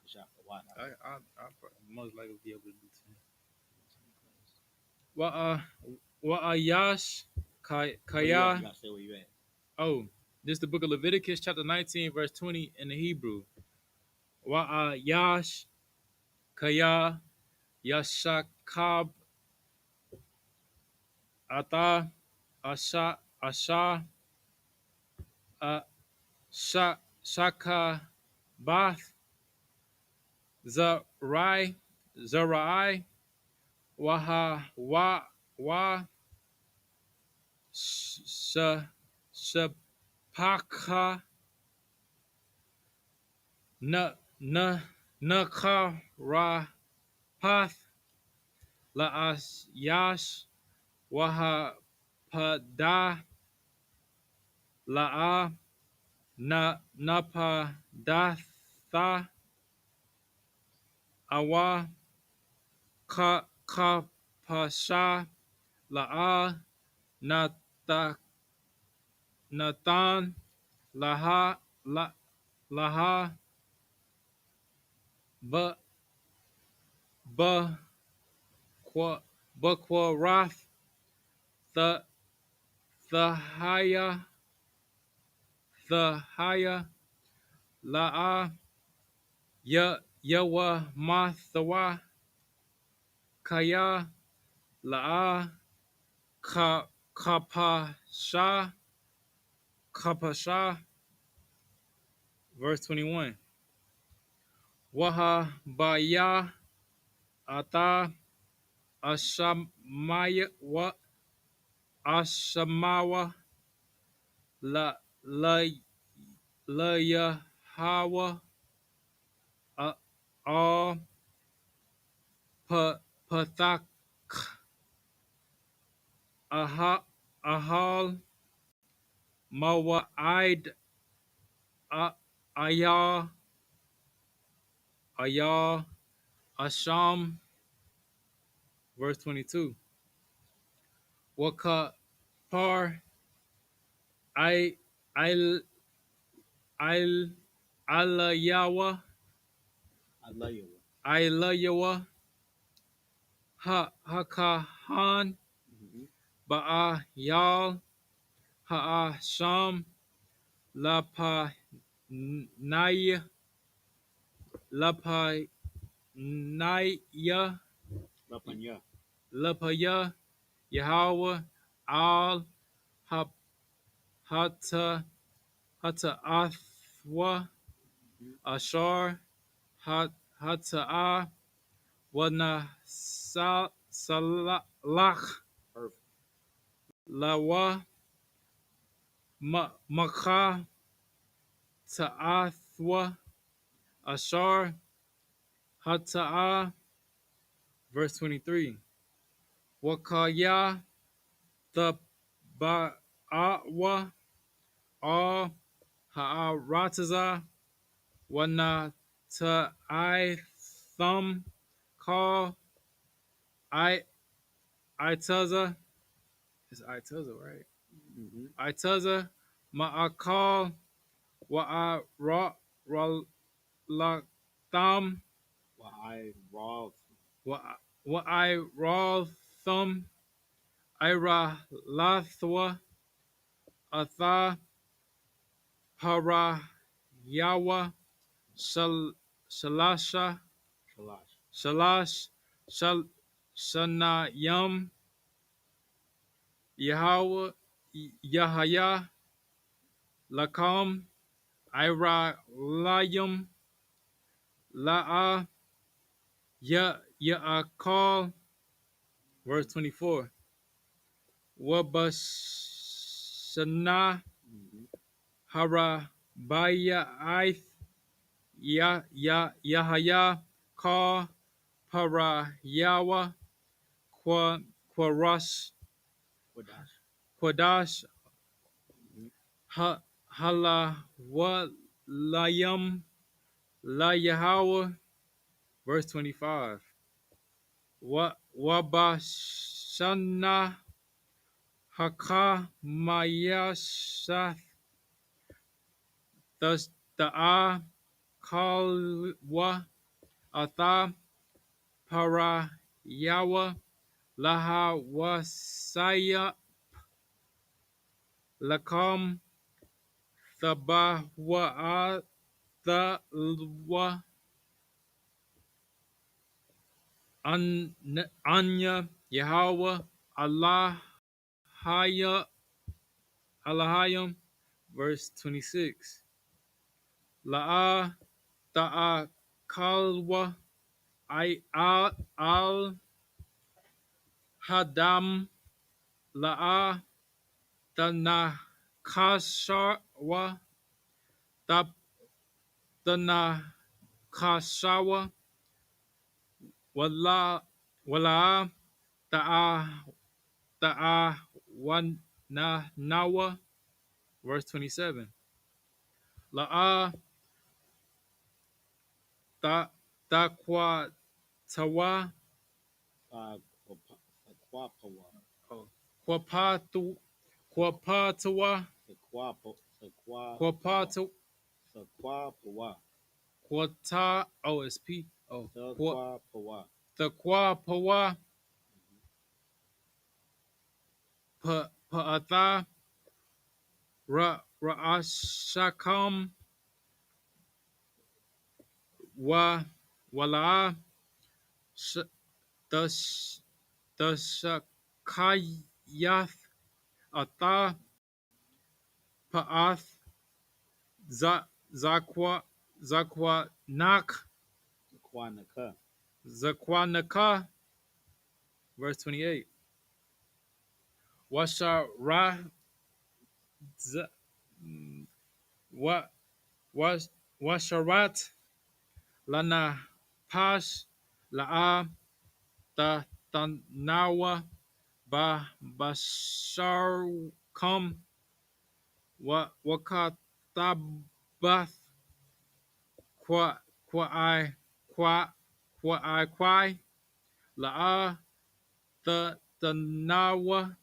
Shot for why not? I most likely be able to do 10. Yash Where you at? You Kaya. gotta say where you at. Oh, this is the book of Leviticus, chapter 19, verse 20 in the Hebrew. Yash Kaya Yashakab Ata Asha Shaka Bath Zarai Wa Shapaka Na Nakarapath La'as Yash Wahapada La'a Napadatha Awa Kapasha La'a Nata Nathan Laha Laha Ba Ba Bakwarath the Thahaya La'a Yawa Mathawa Kaya La'a Kapasha Kapasha. Verse 21. Waha Baya Ata Ashamaya wa Ashamawa La La La Yahawa All Pathak Ahal Mawa'id Ayah Ayah Asham. Verse 22. Waka Par I I I Alayawa I love you. Ilayawa Hakahan Mm-hmm. Ba'a Yal Ha'asham Lapa Naya Lapa Naya Lapanya. Lapaya Yahweh Al Hata Hata Athwa Ashar Hata Wana Salach Perfect. Lawa Maka Ta'athwa Ashar Hata'a. Verse 23. Wakaya the Ba'awa All Ha'arataza Wana Ta'ithum Call Itaza. It's Itaza, right? Mm-hmm. Itaza Ma'akal Wa'aralatham Well, I raw. Wa'iralathum Ira Lathwa Atha Para Yawa Shalasha Shalash. Shalash Shanayam Yahweh Yahaya Lakam Ira Layam La'a Ya'akal. Verse 24. Wabashana Mm-hmm. Hara Baya Ith Yahaya Ka Para Yawa Quarash Wadash. Quadash Mm-hmm. Hala Walayam La Yahweh. Verse 25. Wabashana Haka Mayashath thus the Kalwa Atha Para Yawa Laha Wasaya Lakam Thabahwa Thalwa Anya Yahweh Allah Haya Allahayim. Verse 26. La'a Ta'a Kalwa I al Hadam La'a Tana Kasharwa Tap Tana kashawa wala ta'a wana nawa. Verse 27. La'a ta taqwa tawa Sequapawa. quapatu quapatawa quapatu Sequapawa. quata OSP Sequapawa. taqwa pa'atha ra'ashakam wa wala dash dashakayath ata pa'ath zakwa nak Sequanaka. zakwanaka. Verse 28. Washara wa washarat lana pash la'a ta tanawa ba basharkum wa wakatabath kwa la'a ta tanawa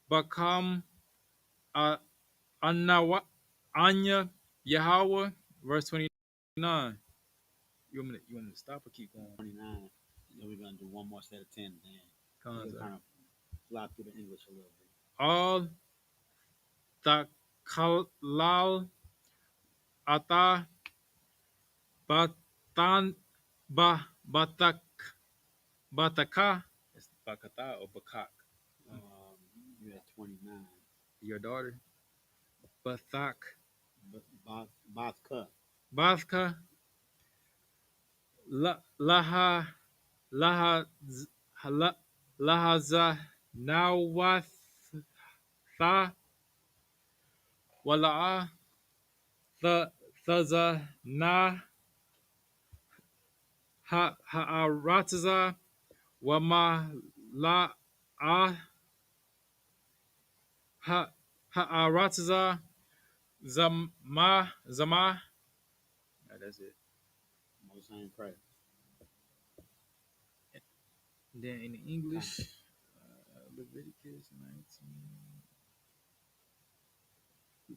bakam anawa anya Yahweh. Verse 29. You want me to stop or keep going? 29. Then we're gonna do one more set of 10. Then we're kind of fly through the English a little bit. All the kalal ata batan batak bataka. It's bakata or bakak. You at 29. Your daughter. Bathak. Bathka. Bathka. Laha lahaza nawatha wala'a thaza na ha'arataza wama la'a ha'arataza zama. That's it. Most High prayer. And then in English, Leviticus 19.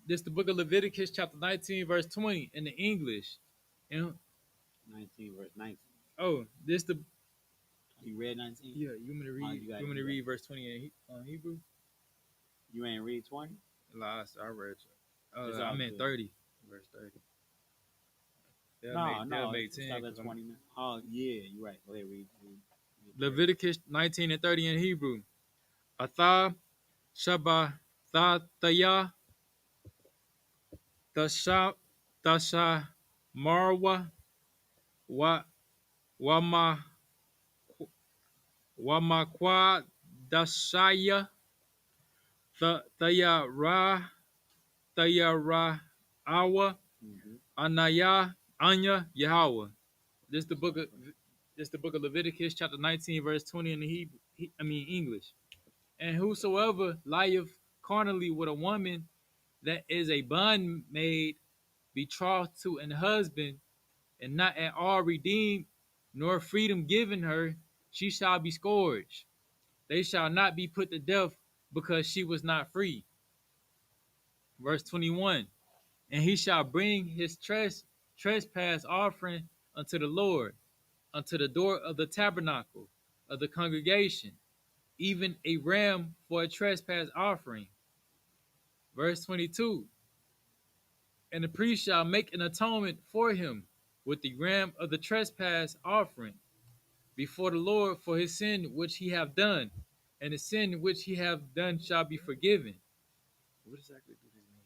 This the book of Leviticus, chapter 19, verse 20, in the English. And 19 verse 19. oh, this the You read 19? yeah. You want me to read? You want me to read verse 20 in Hebrew? You ain't read 20? Last I read. I meant 30, verse 30. They'll make 10. Stop at 20. Oh yeah, you're right. Go ahead, read. Leviticus 19 and 30 in Hebrew. Atha Shabbathataya Tasha Marwa Wamakwa Dashaya Tayara Awa Anaya Anya Yahweh. This the book of Leviticus chapter 19 verse 20 in the Hebrew, English. And whosoever lieth carnally with a woman that is a bondmaid betrothed to an husband, and not at all redeemed, nor freedom given her, she shall be scourged. They shall not be put to death because she was not free. Verse 21. And he shall bring his trespass offering unto the Lord, unto the door of the tabernacle of the congregation, even a ram for a trespass offering. Verse 22. And the priest shall make an atonement for him with the ram of the trespass offering before the Lord for his sin which he have done, and the sin which he have done shall be forgiven. What exactly does this mean?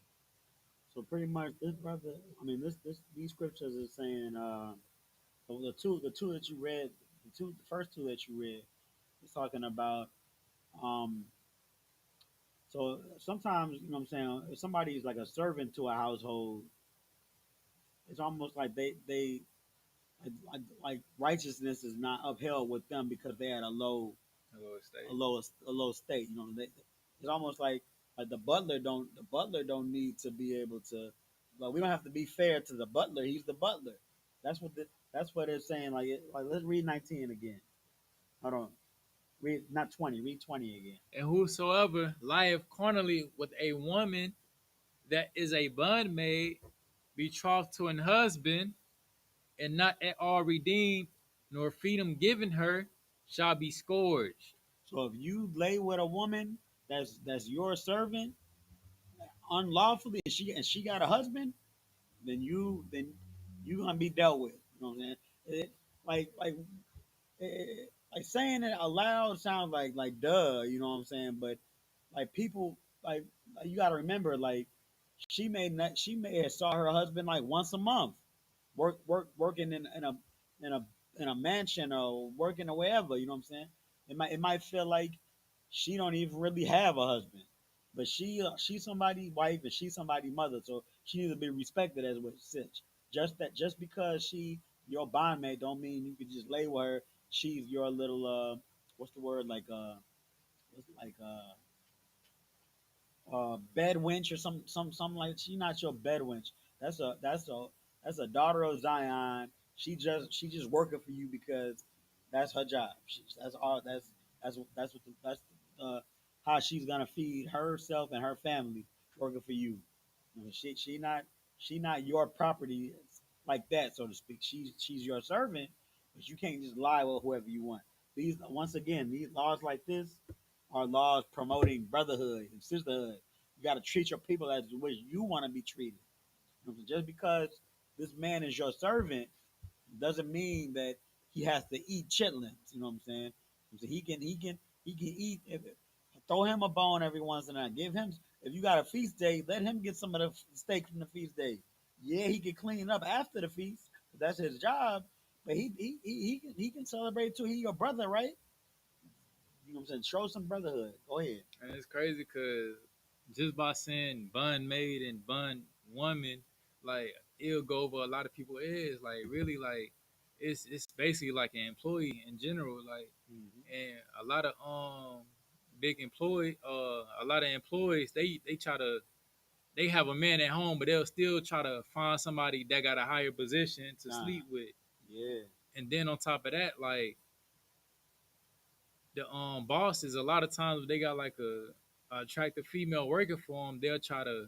So pretty much, this brother. These scriptures are saying. So the two that you read, the first two that you read, is talking about. Um, so sometimes, you know what I'm saying, if somebody is like a servant to a household, it's almost like like righteousness is not upheld with them because they had The Lord a state. low a low state. You know, it's almost like the butler don't need to be able to. But we don't have to be fair to the butler. He's the butler. That's what it's saying. Like let's read 19 again. Hold on. Read not 20. Read 20 again. And whosoever lieth carnally with a woman that is a bondmaid, betrothed to an husband, and not at all redeemed, nor freedom given her, shall be scourged. So if you lay with a woman that's your servant unlawfully, and she got a husband, then you gonna be dealt with. You know what I'm saying? It, like saying it aloud sounds like duh. You know what I'm saying? But like people like you got to remember like she may have saw her husband like once a month working in a mansion or working or wherever. You know what I'm saying? It might feel like she don't even really have a husband, but she's somebody's wife and she's somebody's mother, so she needs to be respected as with such. Just because she your bondmate don't mean you could just lay with her. She's your little what's the word what's like bed wench or something like she's not your bed wench. That's a daughter of Zion. She just working for you because that's her job. That's all. That's what that's how she's gonna feed herself and her family working for you. She not your property like that, so to speak. She's your servant, but you can't just lie with whoever you want. These once again, these laws like this are laws promoting brotherhood and sisterhood. You got to treat your people as the way you want to be treated. Just because this man is your servant doesn't mean that he has to eat chitlins. You know what I'm saying? So he can eat. Throw him a bone every once in a while. Give him if you got a feast day, let him get some of the steak from the feast day. Yeah, he can clean up after the feast. That's his job. But he can celebrate too. He your brother, right? You know what I'm saying? Show some brotherhood. Go ahead. And it's crazy because just by saying bun maid and bun woman, like it'll go over a lot of people's heads. Like really, like it's basically like an employee in general. Like Mm-hmm. and a lot of a lot of employees they try to they have a man at home, but they'll still try to find somebody that got a higher position to Nah. sleep with. Yeah. And then on top of that, like the bosses, a lot of times if they got like a attractive female working for them, they'll try to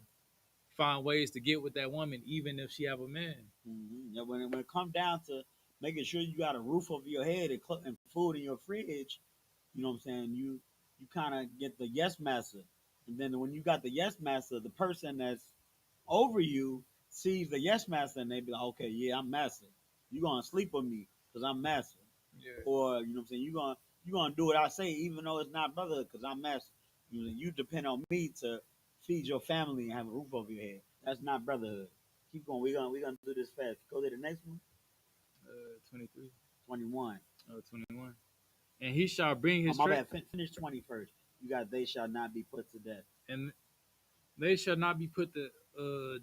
find ways to get with that woman, even if she have a man. Mm-hmm. Yeah, when it comes down to making sure you got a roof over your head and food in your fridge, you know what I'm saying? You kind of get the yes master, and then when you got the yes master, the person that's over you sees the yes master, and they be like, okay, yeah, I'm master. You gonna sleep with me because I'm master, Yeah, or you know what I'm saying? You gonna do what I say, even though it's not brotherhood, because I'm master. You depend on me to feed your family and have a roof over your head. That's not brotherhood. Keep going. We're gonna do this fast. Go to the next one. 23, 21. 21. And he shall bring Oh his my bad. Finish 20 first. You got they shall not be put to death. and they shall not be put to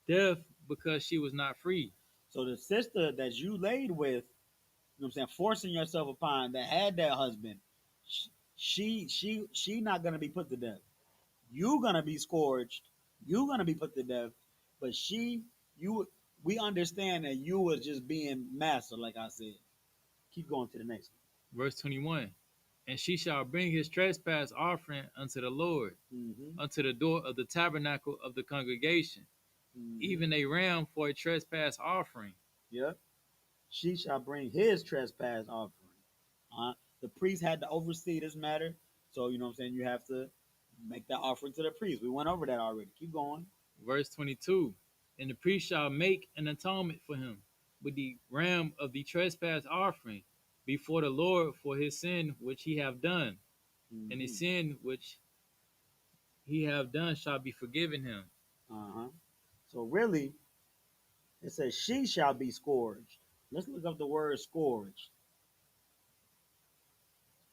death because she was not free. So the sister that you laid with, you know what I'm saying, forcing yourself upon that had that husband, she not gonna be put to death. You gonna be scourged. You gonna be put to death. But you, we understand that you was just being master, like I said. Keep going to the next Verse 21. And she shall bring his trespass offering unto the Lord, one. Mm-hmm. unto the door of the tabernacle of the congregation, Mm-hmm. even a ram for a trespass offering. Yep. She shall bring his trespass offering. The priest had to oversee this matter. So, you know what I'm saying? You have to make that offering to the priest. We went over that already. Keep going. Verse 22. And the priest shall make an atonement for him with the ram of the trespass offering before the Lord for his sin which he have done, and his Mm-hmm. sin which he have done shall be forgiven him. Uh-huh. So really, it says she shall be scourged. Let's look up the word scourged.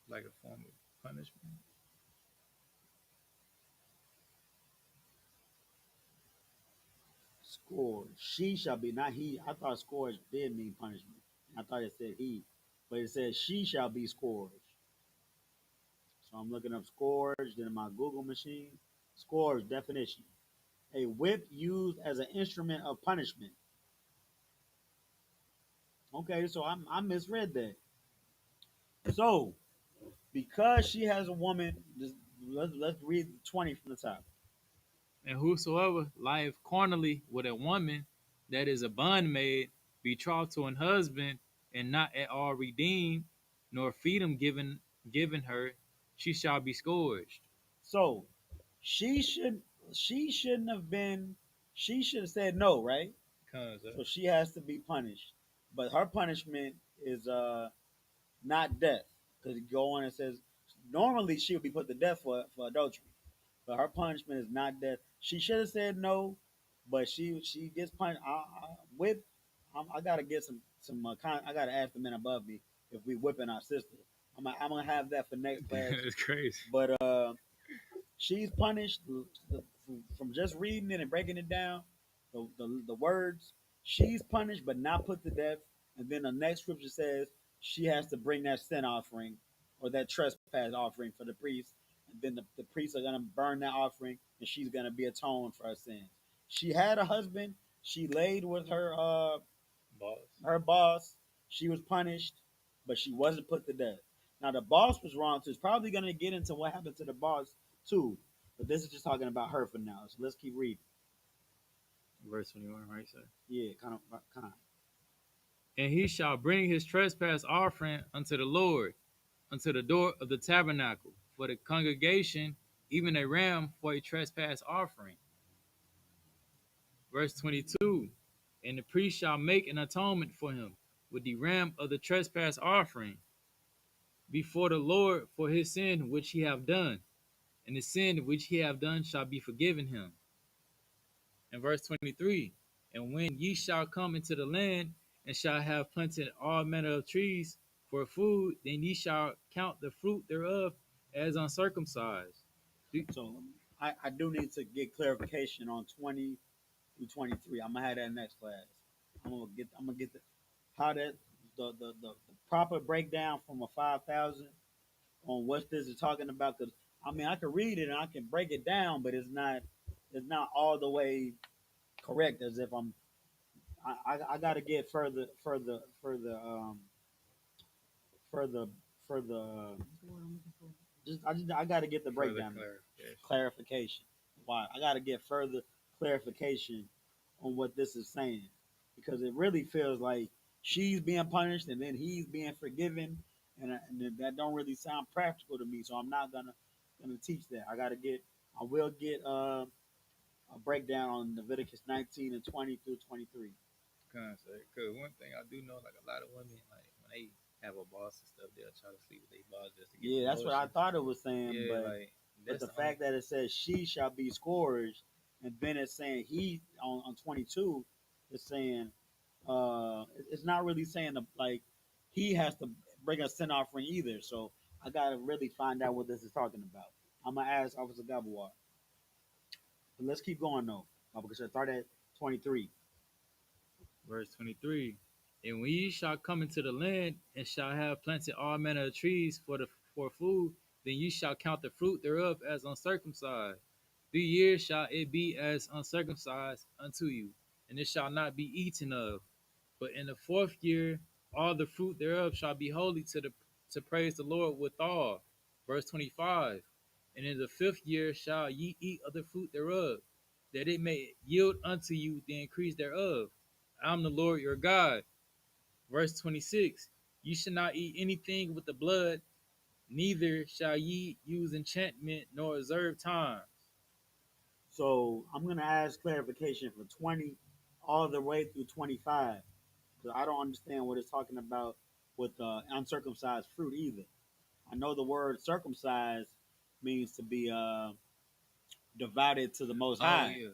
Like a form of punishment. Scourged. She shall be, not he. I thought scourged did mean punishment. I thought it said he, but it says she shall be scourged. So I'm looking up scourged in my Google machine. Scourge definition: a whip used as an instrument of punishment. Okay, so I misread that. So because she has a woman, let's read 20 from the top. And whosoever lieth carnally with a woman that is a bondmaid, betrothed to an husband, and not at all redeemed, nor freedom given her, she shall be scourged. So she should she shouldn't have been she should have said no, right? So she has to be punished. But her punishment is not death. Because you go on and says normally she would be put to death for adultery. But her punishment is not death. She should have said no, but she gets punished. Whip. I gotta get I gotta ask the men above me if we whipping our sister. I'm gonna have that for next class. That's crazy. But she's punished from just reading it and breaking it down. The words she's punished but not put to death. And then the next scripture says she has to bring that sin offering or that trespass offering for the priest. And then the priests are gonna burn that offering, and she's gonna be atoned for her sins. She had a husband. She laid with Boss. her boss. She was punished, but she wasn't put to death. Now the boss was wrong too. It's probably gonna get into what happened to the boss too, but this is just talking about her for now. So let's keep reading. Verse 21, right, sir? Yeah, kind of. And he shall bring his trespass offering unto the Lord, unto the door of the tabernacle, for the congregation, even a ram for a trespass offering. Verse 22, and the priest shall make an atonement for him with the ram of the trespass offering before the Lord for his sin which he have done, and the sin which he have done shall be forgiven him. And verse 23, and when ye shall come into the land and shall have planted all manner of trees for food, then ye shall count the fruit thereof as uncircumcised. So I do need to get clarification on 20 through 23. I'm gonna have that next class. I'm gonna get the how that the proper breakdown from a 5,000 on what this is talking about. Because I mean I can read it and I can break it down, but it's not all the way correct as if I got to get further further I got to get the Further breakdown clarification. clarification. Why I got to get further clarification on what this is saying, because it really feels like she's being punished and then he's being forgiven, and that don't really sound practical to me. So I'm not gonna teach that. I will get a breakdown on Leviticus 19 and 20 through 23. Because one thing I do know, like a lot of women, like when they have a boss and stuff, they'll try to sleep with their boss just to get Yeah, that's what I promotions. thought it was saying, Yeah, like but that's the the only. fact that it says she shall be scourged, and then it's saying he on 22, it's saying it's not really saying like he has to bring a sin offering either. So I gotta really find out what this is talking about. I'm gonna ask Officer Gabawar. But let's keep going though, because I start at 23. Verse 23. And when ye shall come into the land and shall have planted all manner of trees for food, then ye shall count the fruit thereof as uncircumcised. 3 years shall it be as uncircumcised unto you, and it shall not be eaten of. But in the 4th year, all the fruit thereof shall be holy to praise the Lord withal. Verse 25. And in the 5th year shall ye eat of the fruit thereof, that it may yield unto you the increase thereof. I'm the Lord your God. Verse 26. You shall not eat anything with the blood, neither shall ye use enchantment nor observe times. So I'm gonna ask clarification for 20 all the way through 25, because I don't understand what it's talking about with uncircumcised fruit either. I know the word circumcised means to be divided to the Most Oh High, yeah.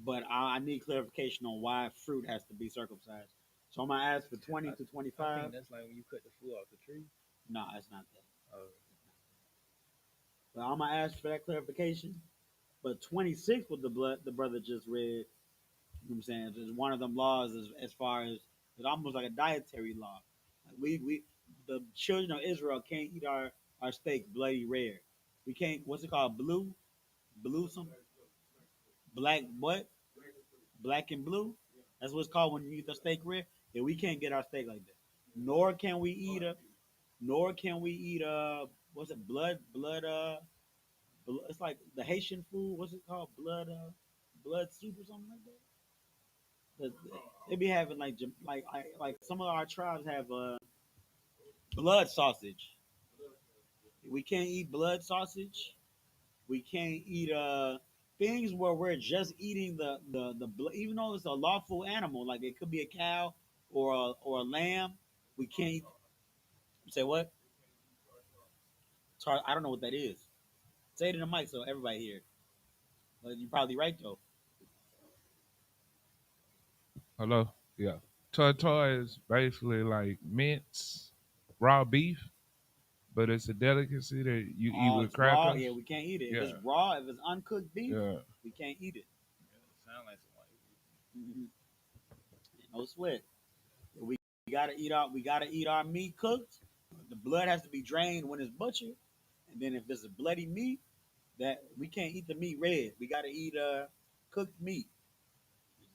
but I need clarification on why fruit has to be circumcised. So I'm gonna ask for 20 to I 25. think that's like when you cut the fruit off the tree. No, it's not that. Oh, But I'm gonna ask for that clarification. But 26, what the brother just read, you know what I'm saying, is one of them laws as far as It's almost like a dietary law. Like we the children of Israel can't eat our steak bloody rare. We can't. What's it called? Blue some black what? Black and blue. That's what it's called when you eat the steak rare. Yeah, we can't get our steak like that. Nor can we eat a. Nor can we eat what's it? It's like the Haitian food. What's it called? Blood soup or something like that. They be having like some of our tribes have blood sausage. We can't eat blood sausage. We can't eat things where we're just eating the blood, even though it's a lawful animal, like it could be a cow or a lamb. We can't eat, say what? I don't know what that is. Say it in the mic so everybody hear. But you're probably right though. Hello? Yeah. Tartar is basically like mince, raw beef, but it's a delicacy that you eat with It's raw. crackers. Yeah, we can't eat it. If Yeah. it's raw, if it's uncooked beef, Yeah. we can't eat it. Yeah, sound like somebody. Mm-hmm. No sweat. We gotta eat our meat cooked. The blood has to be drained when it's butchered, and then if it's a bloody meat, that we can't eat the meat red. We gotta eat cooked meat.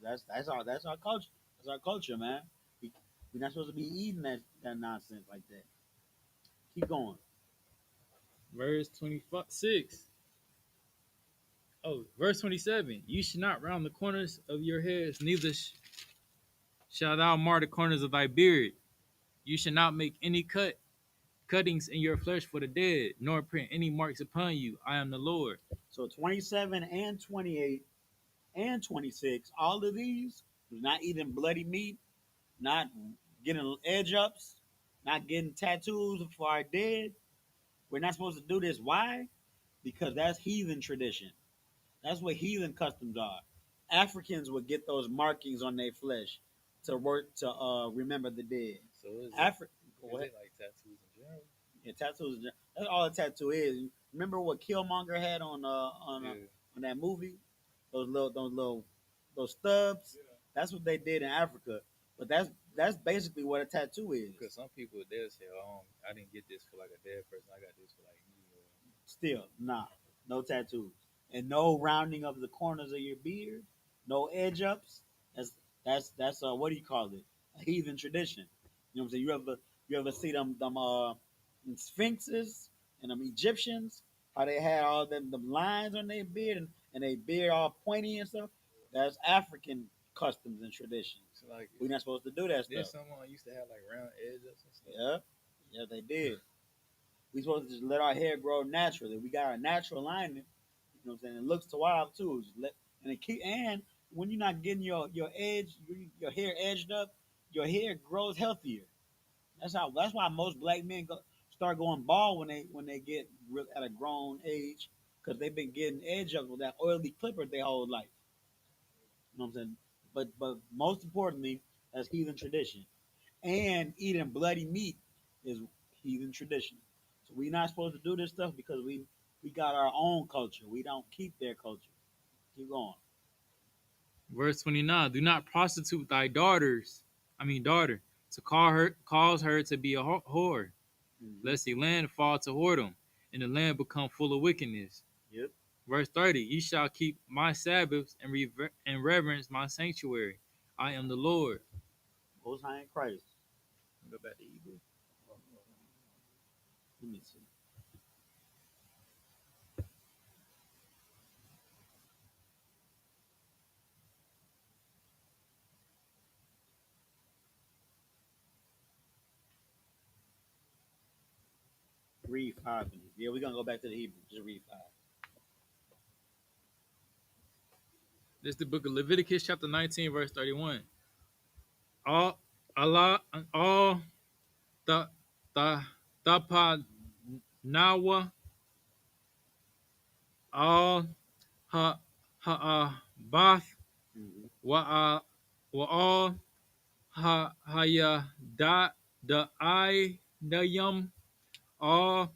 That's our culture. That's our culture, man. We, we're not supposed to be eating that nonsense like that. Keep going. Verse 26. Oh, verse 27. You should not round the corners of your heads, neither shalt thou mar the corners of thy beard. You should not make any cuttings in your flesh for the dead, nor print any marks upon you. I am the Lord. So 27 and 28 and 26, all of these, not eating bloody meat, not getting edge ups, not getting tattoos for our dead. We're not supposed to do this. Why? Because that's heathen tradition. That's what heathen customs are. Africans would get those markings on their flesh to work to remember the dead. So is Africa, it like tattoos in general? yeah, tattoos. That's all a tattoo is. Remember what Killmonger had on that movie? Those stubs. Yeah. That's what they did in Africa. But that's basically what a tattoo is. Because some people they'll say, "Oh, I didn't get this for like a dead person. I got this for like me." Still, nah, no tattoos, and no rounding of the corners of your beard, no edge ups. That's what do you call it? A heathen tradition. You know what I'm saying? You ever see them sphinxes and them Egyptians? How they had all them lines on their beard and they beard all pointy and stuff. That's African customs and traditions. So like, We're not supposed to do that there's stuff. someone used to have like round edges and stuff. Yeah, yeah, they did. We supposed to just let our hair grow naturally. We got our natural lining. You know what I'm saying? It looks to wild too. And when you're not getting your edge, your hair edged up, your hair grows healthier. That's why most black men start going bald when they get at a grown age because they've been getting edge up with that oily clipper their whole life. You know what I'm saying? But most importantly, that's heathen tradition. And eating bloody meat is heathen tradition. So we're not supposed to do this stuff because we got our own culture. We don't keep their culture. Keep going. Verse 29. Do not prostitute thy daughter, to cause her to be a whore, Mm-hmm. lest the land fall to whoredom, and the land become full of wickedness. Yep. Verse 30. Ye shall keep my Sabbaths and reverence my sanctuary. I am the Lord. Most High in Christ. Go back to Hebrew. Let me see. Read 5. Yeah, we're gonna go back to the Hebrew. Just read 5. This is the book of Leviticus, chapter 19, verse 31. All Allah, all the tapa nawa, all bath Mm-hmm. wa all haya da I nayum, all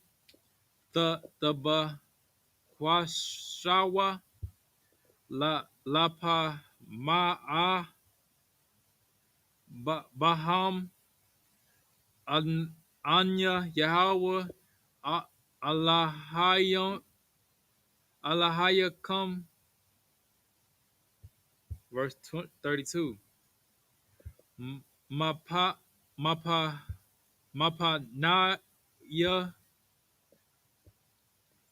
the ba kwashawa la pa ma Baham Anya Yahweh Allahayam Allahayakum. Verse 32. Mapa Mapa Mapa Na Ya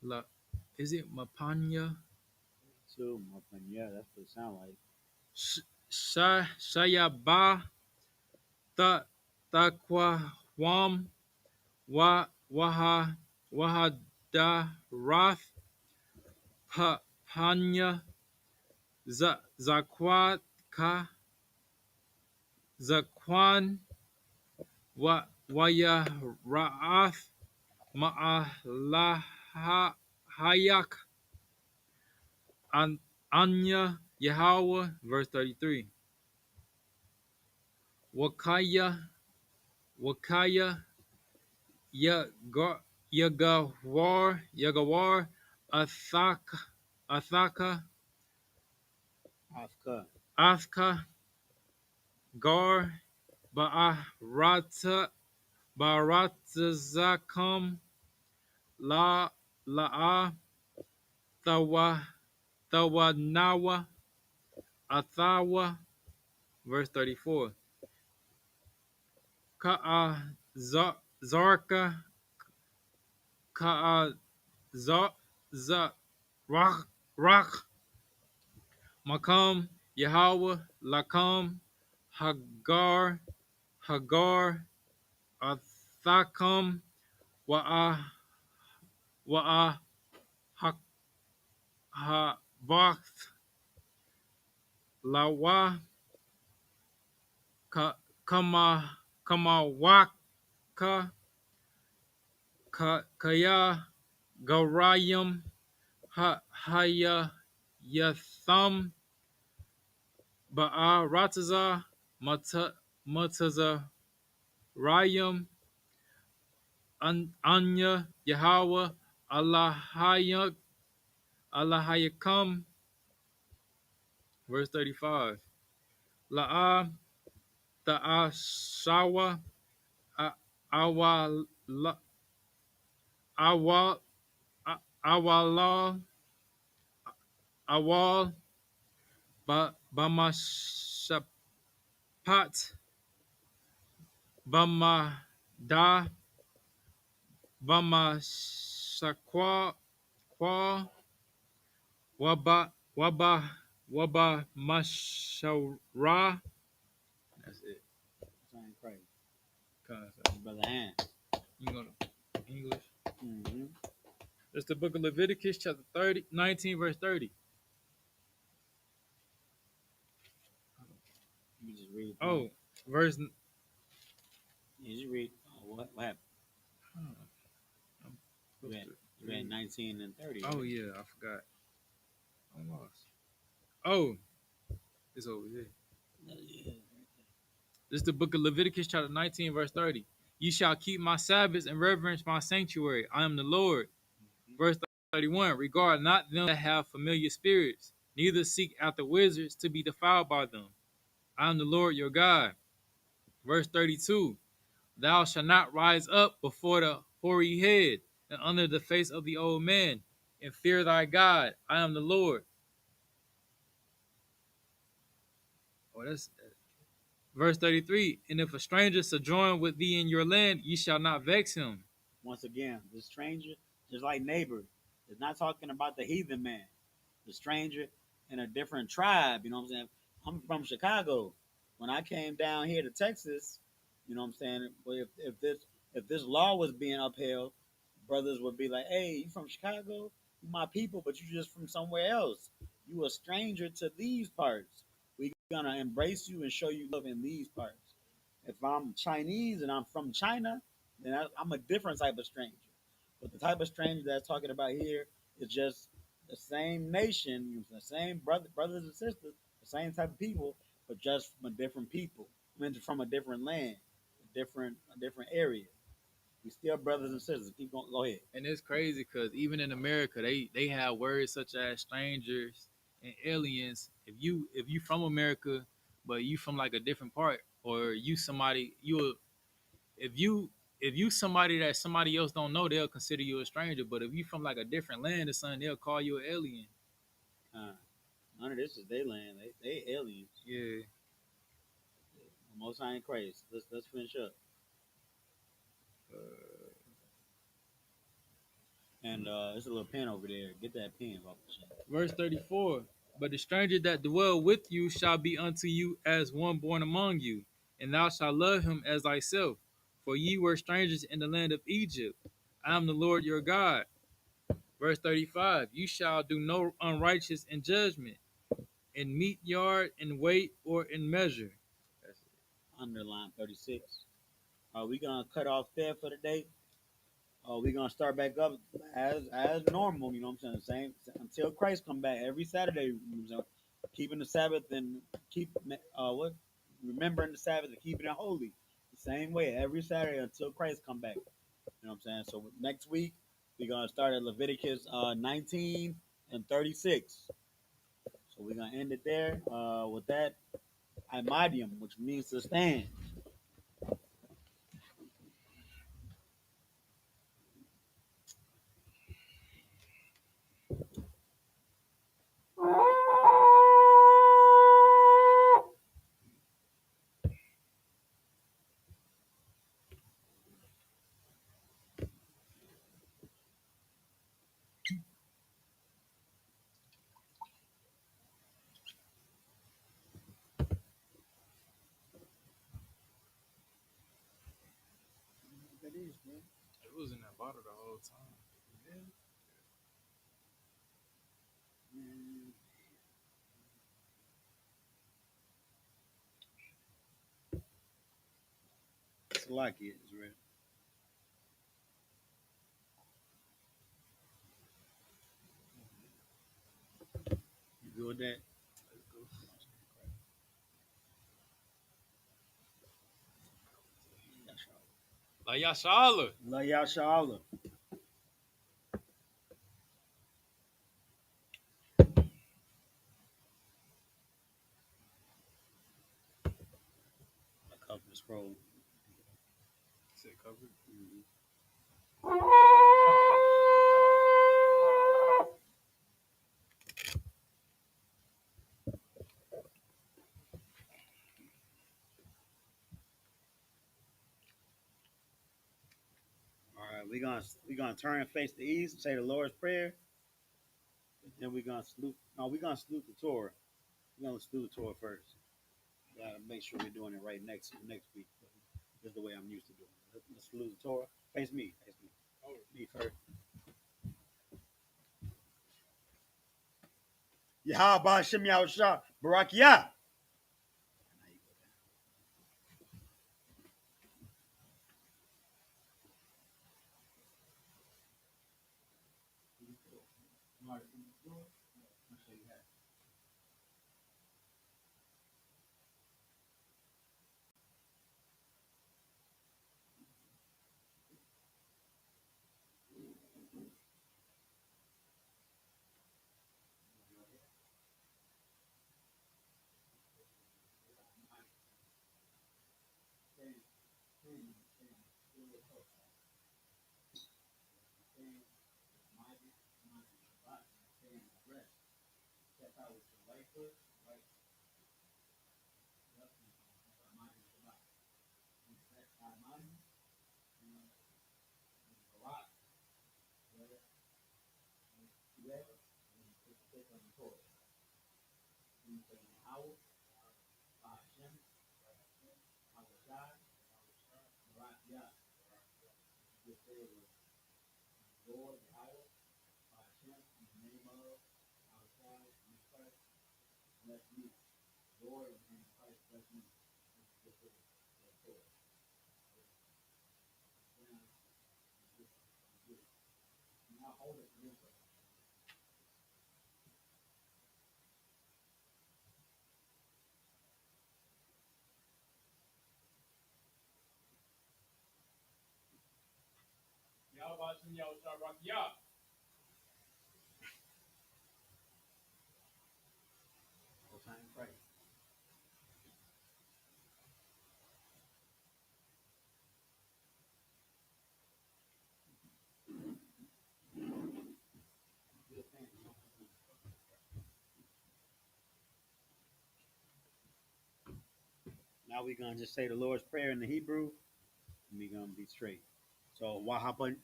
La, is it Mapanya? Too, yeah, that's what it sounds like. Shayaba Ta Takwa Wam Wa Waha Wahada Rath Panya Zakwat Ka Zakwan Waya Ra'ath Ma'alaha Hayak Anya Yahweh. Verse 33. Wakaya Yagawar Athaka Afka. Athka Gar Baratzakum La'a Thawanawa Athawa. Verse 34. Ka'a Zarka Ka'a Rach Makam Yahweh Lakam Hagar Athakam Wa'a Havath Lawa Kamawaka Kaya Garayam Haya Yatham Ba'a Rataza Mataza Rayam Anya Yahweh Allahayakam. Verse 35. La'a Ta'ashawa Awal Awal Awal Awal Bamashapat Bamada Bamashakwa Kwa Waba Mashara. That's it. Sound crazy. Concept. Brother Han. You go to English. Mm-hmm. It's the book of Leviticus, chapter 19, verse 30. You just read. Oh, verse. You just read. Oh, what happened? You read 19 and 30. Oh, yeah, I forgot. I'm lost. Oh, it's over here. Yeah. This is the book of Leviticus, chapter 19, verse 30. You shall keep my Sabbaths and reverence my sanctuary. I am the Lord. Verse 31. Regard not them that have familiar spirits, neither seek after wizards to be defiled by them. I am the Lord your God. Verse 32. Thou shalt not rise up before the hoary head and under the face of the old man, and fear thy God. I am the Lord. Oh, that's verse 33. And if a stranger sojourn with thee in your land, ye shall not vex him. Once again, the stranger, just like neighbor, is not talking about the heathen man. The stranger in a different tribe, you know what I'm saying? I'm from Chicago. When I came down here to Texas, you know what I'm saying? Well, if this law was being upheld, brothers would be like, "Hey, you from Chicago? You my people, but you just from somewhere else. You a stranger to these parts. We gonna embrace you and show you love in these parts. If I'm Chinese and I'm from China, then I'm a different type of stranger. But the type of stranger that's talking about here is just the same nation, the same brothers and sisters, the same type of people, but just from a different people. I mean, from a different land, a different area. We still brothers and sisters. Keep going. Go ahead. And it's crazy because even in America, they have words such as strangers and aliens. If you from America, but you from like a different part, or you somebody you if you if you somebody that somebody else don't know, they'll consider you a stranger. But if you from like a different land or something, they'll call you an alien. None of this is their land. They aliens. Yeah. Most I ain't crazy. Let's finish up. And there's a little pen over there. Get that pen, Papa. Verse 34. But the stranger that dwell with you shall be unto you as one born among you, and thou shalt love him as thyself. For ye were strangers in the land of Egypt. I am the Lord your God. Verse 35. You shall do no unrighteous in judgment, in meat yard, in weight, or in measure. That's it. Underline 36. Are we gonna cut off there for the day? We're gonna start back up as normal. You know what I'm saying? Same until Christ come back every Saturday. You know what I'm saying? Keeping the Sabbath and keep what remembering the Sabbath and keeping it holy. The same way every Saturday until Christ come back. You know what I'm saying? So next week we're gonna start at Leviticus 19 and 36. So we're gonna end it there with that imadium, which means to stand. That is, man. It was in that bottle the whole time. Yeah. Man. It's like it, Israel. You good with that? Like Yashala. Love y'all, Shala. I cover the scroll. Said covered. Mhm. All right, we gonna turn and face the east, say the Lord's prayer, and then we're gonna salute. No, we're gonna salute the Torah. We're gonna salute the Torah first. Gotta make sure we're doing it right next week. This is the way I'm used to doing it. Let's salute the Torah. Face me. Face me. Oh, me first. Yahweh Shem Yahushua Barakiyah. Now we're gonna just say the Lord's Prayer in the Hebrew, and we're gonna be straight. So wahapan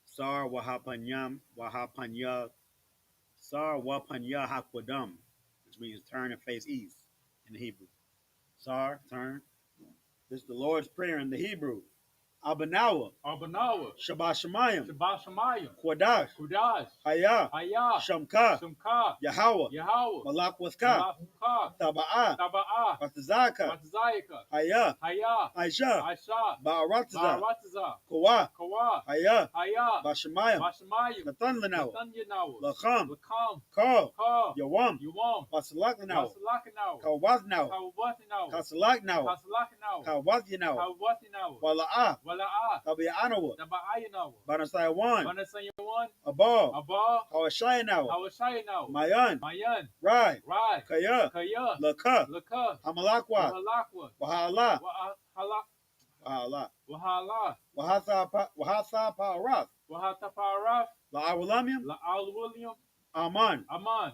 sar wahapanyam wahapanya sar wapanya hakwadam, which means turn and face east in the Hebrew. Sar, turn. This is the Lord's Prayer in the Hebrew. Abanawa, Arbanawa, Shabbat Shemayim, Shabbat Shemayim, Quadash, Kudash, Hayah, Hayah, Shamka, Shemka, Yahweh, Yahweh, Malak Waska, Malachukah, Taba'ah, Taba'ah, Batazaka, Batzayaka, Hayah, Hayah, Aisha, Aisha, Ba'arataza, Barataza, Kawa, Kawa, Hayah, Hayah, Bashemayim, Bashamayim, Natan Lanawa, Nathanyanawa, Lacham, Lakam, Ka, Ka, Yawam, Yuwam, Basalak Lanawa, Wasalakanawa, Kawaznawa, Kawathinawa, Kasalak Nawa, Kasalakanawa, Kawazyanawa, Kawathinawa, Wala'ah, Wala'ah, Tabi'anawa, Taba'ayanawa, Banasayawan, Banasayawan, Abal, Abba, Hawashayanawa, Hawashayanawa, Mayan, Mayan, Rai, Rai, Kaya, Kaya, Laka, Laka, Hamalakwa, Wahalakwa, Wahala, Wahala, Wahala, Wahala, Wahasa Pa'arath, Wahataparaf, La'awalamium, La'al William, Aman, Aman,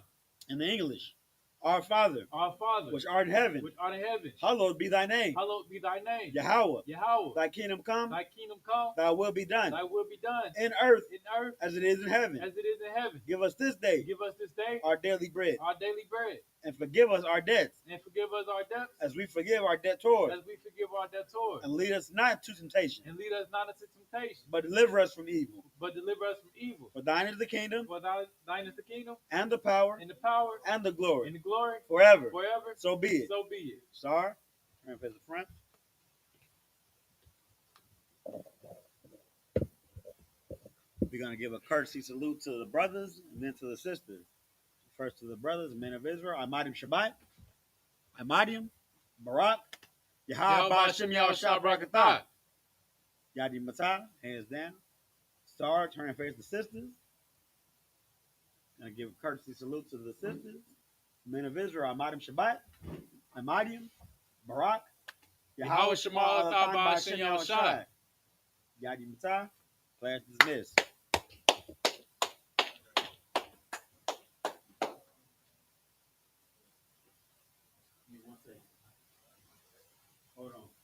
in the English. Our Father, our Father, which art in heaven, which art in heaven, hallowed be thy name. hallowed be thy name. Yahweh, Yahweh, thy kingdom come, thy kingdom come, thy will be done, thy will be done in earth in earth as it is in heaven. as it is in heaven. Give us this day Give us this day our daily bread, our daily bread, and forgive us our debts, and forgive us our debts as we forgive our debtors. as we forgive our debtors. And lead us not into temptation, And lead us not into temptation, but deliver us from evil. but deliver us from evil. For thine is the kingdom, For thine is the kingdom, and the power, and the power, and the and glory, the glory, forever. forever. So be it. So be it. Sar, turn face the front. We're going to give a courtesy salute to the brothers and then to the sisters. First to the brothers, men of Israel. Amadim Shabbat. Amadim, Barak, Yahweh Hashem Yahweh Shabrakatah. Yadi Matah, hands down. Star, turn and face the sisters. Gonna give a courtesy salute to the sisters. Men of Israel, Amadim Shabbat. Amadim, Barak, Yahweh Shema Alatam Ba'ashem Yahweh Shai. Yadi Matah, class dismissed. Hold on.